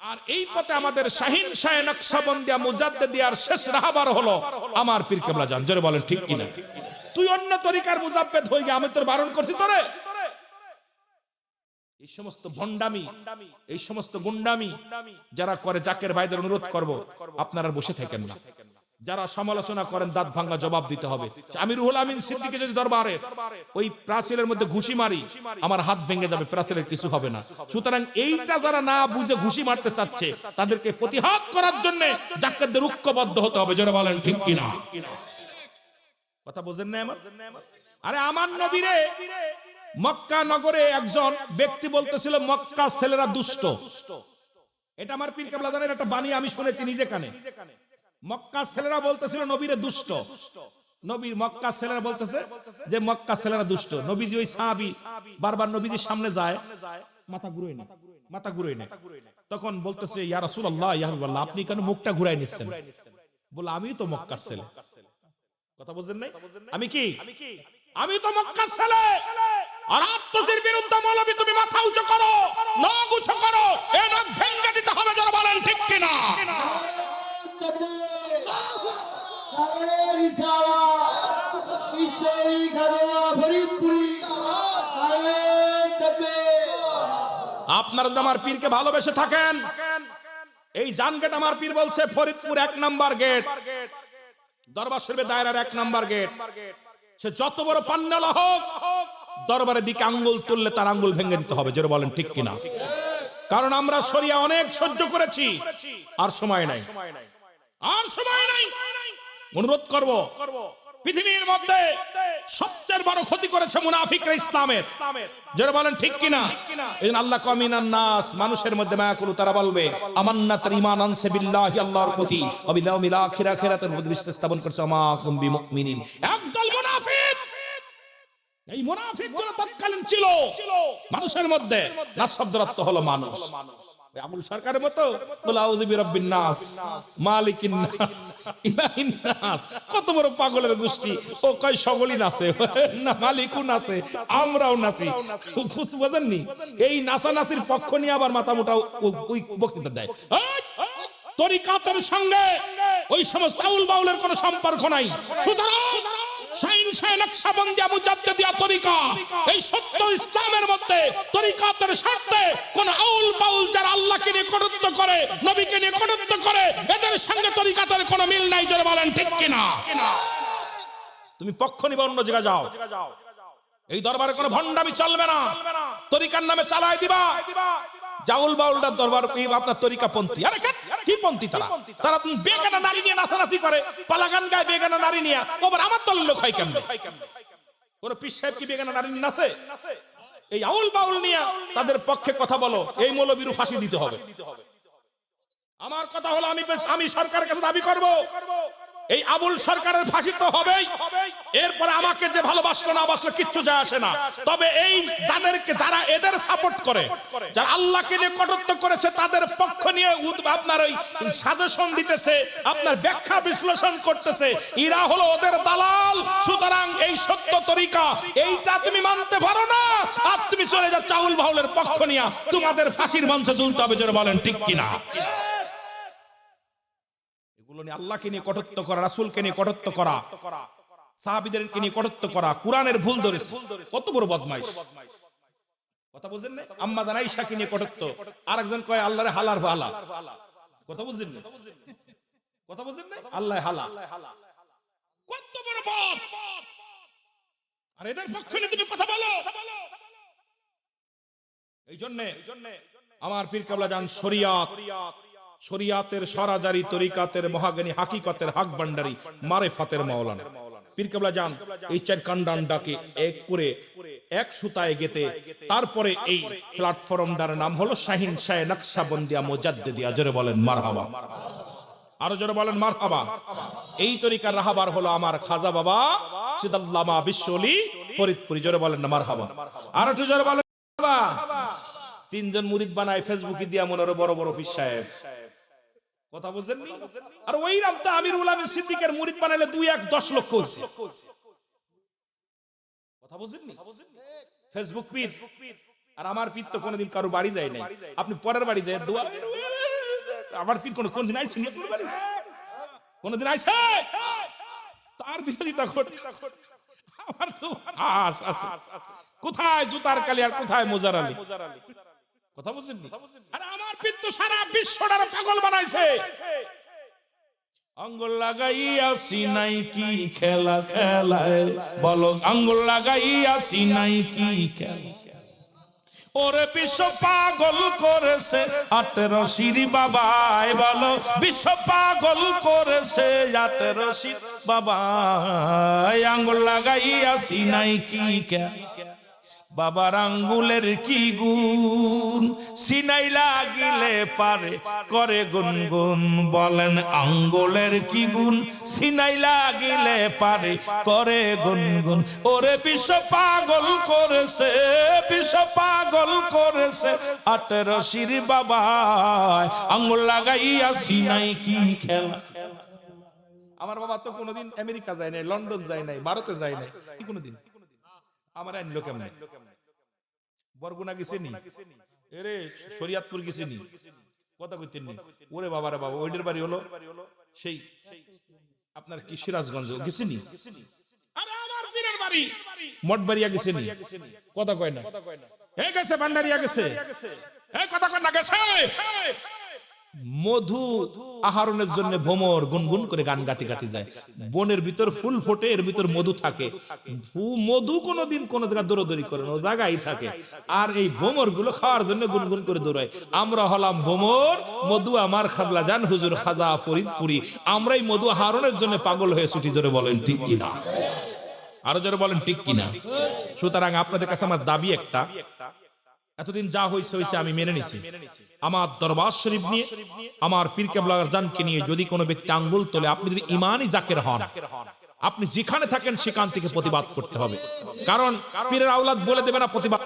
আর এই পথে আমাদের শাহিন শাহ নকশবন্দিয়া, মুজাদ্দিদিয়ার শেষ রাহবার হলো আমার পীর কেবলা জান, জোরে বলেন ঠিক কিনা। তুই অন্য তরিকার মুজাব্বেদ হয়ে গিয়ে আমি তোর বারণ করছি তোরে? এই সমস্ত ভণ্ডামি, এই সমস্ত গুন্ডামি যারা করে, জাকের ভাইদের অনুরোধ করব, আপনারা বসে থাকেন না। যারা সমালোচনা করেন দাঁত ভাঙা জবাব দিতে হবে। আমি রুহুল আমিন সিদ্দিকী যদি দরবারে ওই প্রাচীরের মধ্যে ঘুষি মারি, আমার হাত ভেঙে যাবে, প্রাচীরের কিছু হবে না। সুতরাং এইটা যারা না বুঝে ঘুষি মারতে চাচ্ছে, তাদেরকে প্রতিহত করার জন্য জাকেরদের ঐক্যবদ্ধ হতে হবে, যারা বলেন ঠিক কিনা। কথা বুঝেন না আমার? আরে আমার নবীরে মক্কা নগরে একজন ব্যক্তি বলতেছিল মক্কা ছেলেরা দুষ্ট। এটা আমার পীর কেবলা জানের একটা বাণী, আমি শুনেছি নিজে কানে। মক্কা ছেলেরা বলতেছিল নবীরে দুষ্ট। নবীর মক্কা ছেলেরা বলতেছে যে মক্কা ছেলেরা দুষ্ট। নবীজি ওই সাহাবী বারবার নবীজির সামনে যায়, মাথা ঘুরায় না, মাথা ঘুরায় না। তখন বলতেছে ইয়া রাসূলুল্লাহ, ইয়া হাবিবাল্লাহ, আপনি কেন মুখটা ঘুরায় নিচ্ছেন? বলে আমি তো মক্কা ছেলে। কথা বুঝেন নাই? আমি কি? আমি তো মক্কা ছেলে। আর আত্মসির বিরুদ্ধে মৌলবী তুমি মাথা উঁচু করো, নখ উঁচু করো, এই নখ ভেঙে দিতে হবে, যারা বলেন ঠিক কিনা। আপনারা যদি আমার পীরকে ভালোবেসে থাকেন, এই জান গেট আমার পীর বলছে ফরিদপুর 1 নাম্বার গেট, দরবার শরীফের দায়রার 1 নাম্বার গেট। সে যত বড় পান্নালা হোক, দরবারের দিকে আঙ্গুল তুললে তার আঙ্গুল ভেঙে দিতে হবে, যারা বলেন ঠিক কিনা। কারণ আমরা শরিয়া অনেক সহ্য করেছি, আর সময় নাই, আর সময় নাই। অনুরোধ করব পৃথিবীর মধ্যে সবচেয়ে বড় ক্ষতি করেছে মুনাফিকরা ইসলামের। যারা বলেন ঠিক কিনা? এইজন্য আল্লাহ কমিনান নাস, মানুষের মধ্যে মায়া করু, তারা বলবে আমান্নাত ঈমান আনসে বিল্লাহি, আল্লাহর প্রতি, ওয়া বিল ইয়াউমিল আখির, আখিরাতের মধ্যে বিশ্বাস স্থাপন করছে, আমা কুম বিমুমিনিন। একদল মুনাফিক, এই মুনাফিকগুলো তৎকালীন ছিল মানুষের মধ্যে। নাস শব্দের অর্থ হলো মানুষ। আবুল সরকারের মতো বলে আউযু বিরাব্বিন নাস, মালিকিন নাস, ইলাহিন নাস। কত বড় পাগলের গোষ্ঠী! ও কয় সকলই নাচে না, মালিকও নাচে, আমরাও নাচি। খুশ বোঝেননি? এই নাচানাচির পক্ষ নিয়ে আবার মাথা মোটা ওই বক্তৃতা দেয়। তরিকাতের সঙ্গে ওই সমস্ত আউল বাউলের কোনো সম্পর্ক নাই। সুতরাং শাইন শাইন নকশবন্দিয়া মুজাদ্দিদিয়া তরিকা, এই সত্য ইসলামের মধ্যে তরিকাতের স্বার্থে কোন আউল বাউল যারা আল্লাহকে নিয়ে কটূক্তি করে, নবীকে নিয়ে কটূক্তি করে, এদের সঙ্গে তরিকাতের কোনো মিল নাই। যারা বলেন ঠিক কিনা? তুমি পক্ষ নিবে, অন্য জায়গায় যাও। এই দরবারে কোনো ভণ্ডামি চলবে না। তরিকার নামে চালায় দিবা। জাউল বাউলটার দরবার আপনার তরিকা পন্থী। আরে কি পন্থী? তারা বেগানা নারী নিয়ে নাচানাচি করে, পালাগান গায় বেগানা নারী নিয়ে। ওবার আমার দলের লোক হয় কেমন? কোন পীর সাহেব কি বেগানা নারী নাচে? এই আউল বাউল নিয়ে তাদের পক্ষে কথা বলো, এই মৌলবীরও ফাঁসি দিতে হবে। আমার কথা হলো, আমি সরকারের কাছে দাবি করব, এই আবুল সরকারের ফাঁসি তো হবেই। এরপরে আমাকে যে ভালোবাসলো না বাসলো কিচ্ছু যায় আসে না। তবে এই তাদেরকে যারা এদের সাপোর্ট করে, যারা আল্লাহকে নিয়ে কটূক্তি করেছে, তাদের পক্ষ নিয়ে আপনার ওই সাজেশন দিতেছে, আপনার ব্যাখ্যা বিশ্লেষণ করতেছে, এরা হলো ওদের দালাল। সুতরাং এই সত্য তরিকা এইটা তুমি মানতে পারো না, আর তুমি চলে যাও চাউল বাউলের পক্ষ নিয়ে। তোমাদের ফাঁসির মঞ্চে ঝুলতে হবে। যারা বলেন ঠিক কিনা? আল্লাহকে নিয়ে কটূক্তি করা, রাসূলকে নিয়ে কটূক্তি করা, সাহাবীদেরকে নিয়ে কটূক্তি করা, কোরআনের ভুল ধরেছে, কত বড় বদমাইশ! কথা বুঝেন না? আম্মা জান আয়েশাকে নিয়ে কটূক্তি, আরেকজন কয় আল্লাহরে হালার হালা। কথা বুঝেন না? কথা বুঝেন না? আল্লাহ হালা, কত বড় বদ! আর এদের পক্ষে নিয়ে তুমি কথা বলো। এই জন্য আমার পীর কেবলা জান শরিয়াতের সরাজারি, তরিকাতের মহাজ্ঞানী, হাকিকতের হক ভান্ডারী, মারেফাতের মাওলানা পীর কেবলা জান এই চার কান্ডানটাকে এক করে এক সুতায় গেতে তারপরে এই প্ল্যাটফর্মটার নাম হলো শাহিন শাহ নকশবন্দিয়া মুজাদ্দিদিয়া। জোরে বলেন মারহাবা, আরো জোরে বলেন মারহাবা। এই তরিকার রাহবার হলো আমার খাজা বাবা সিদাল্লামা বিশ্বলি ফরিদপুরি। জোরে বলেন না মারহাবা, আরো একটু জোরে বলেন মারহাবা। তিনজন মুরিদ বানায় ফেসবুকে দিয়া মনে বড় বড় পীর সাহেব। কথা বুঝেন? আর ওই রামটা আমিরুল আমিন সিদ্দিকের মুরিদ বানাইলে 2-1-10 লক্ষ হইছে। কথা বুঝেন? ফেসবুক পীর আর আমার পীর তো কোনোদিন কারো বাড়ি যায় নাই। আপনি পরের বাড়ি যায় দোয়া, আমার পীর কোনদিন আইছে? কোনদিন আইছে? তার বিরোধিতা করতে আমার খুব হাস আসে। কোথায় জুতার কালি আর কোথায় মোজার আলী? কথা বুঝেন? আরে আমার পীর তো সারা বিশ্বটার পাগল বানাইছে। আঙ্গুল লাগাইয়া সিনাই কি খেলা খেলায়, বলো আঙ্গুল লাগাইয়া সিনাই কি খেলা। ওরে বিশ্ব পাগল করেছে 18 শির বাবাই, বলো বিশ্ব পাগল করেছে 18 শির বাবাই। আঙ্গুল লাগাইয়া সিনাই কি খেলা, বাবার আঙ্গুলের কি গুণ, সিনাই লাগিলে পারে করে গুনগুন। বলেন আঙ্গুলের কি গুণ, সিনাই লাগিলে পারে করে গুনগুন। ওরে বিশ্ব পাগল করেছে, বিশ্ব পাগল করেছে 18 শির বাবাই। আঙ্গুল লাগাইয়া সিনাই কি খেলা। আমার বাবা তো কোনোদিন আমেরিকা যায় নাই, লন্ডন যায় নাই, ভারতে যায় নাই, কোনোদিন। আমার আইনলো কেমন? বরগুনা গেছেনি, এরে শরিয়াতপুর গেছেনি, কথা কইতেন। ওরে বাবা রে বাবা, ওইটার বাড়ি হলো সেই আপনার কি সিরাজগঞ্জ গেছেনি। আরে আমার পীরের বাড়ি মঠবাড়িয়া গেছেনি, কথা কয় না। হে গেছে ভান্ডারিয়া গেছে, হে কথা কয় না গেছে। মধু আহরণের জন্য ভ্রমর গুনগুন করে গান গাতে গাতে যায়। বনের ভিতর ফুল ফোটে, এর ভিতর মধু থাকে। মধু কোনোদিন কোন জায়গায় দৌড়াদৌড়ি করে না, ও জায়গায় থাকে। আর এই ভ্রমর গুলো খাওয়ার জন্য গুনগুন করে দৌড়ায়। আমরা হলাম ভ্রমর, মধু আমার খাজলা জান হুজুর খাজা ফরিদপুরি। আমরাই মধু আহরণের জন্য পাগল হয়ে ছুটি। জোরে বলেন ঠিক কিনা? আরো জোরে বলেন ঠিক কিনা? সুতরাং আপনাদের কাছে আমার দাবি একটা, এতদিন যা হয়েছে হয়েছে, আমি মেনে নিছি। আমার দরবার শরীফ নিয়ে, আমার পীর কেবলা জানকে নিয়ে যদি কোনো ব্যক্তি আঙ্গুল তোলে, আপনি যদি ইমানই জাকের হন, আপনি যেখানে থাকেন সেখান থেকে প্রতিবাদ করতে হবে। কারণ পীরের আওলাদ বলে দেবে না প্রতিবাদ।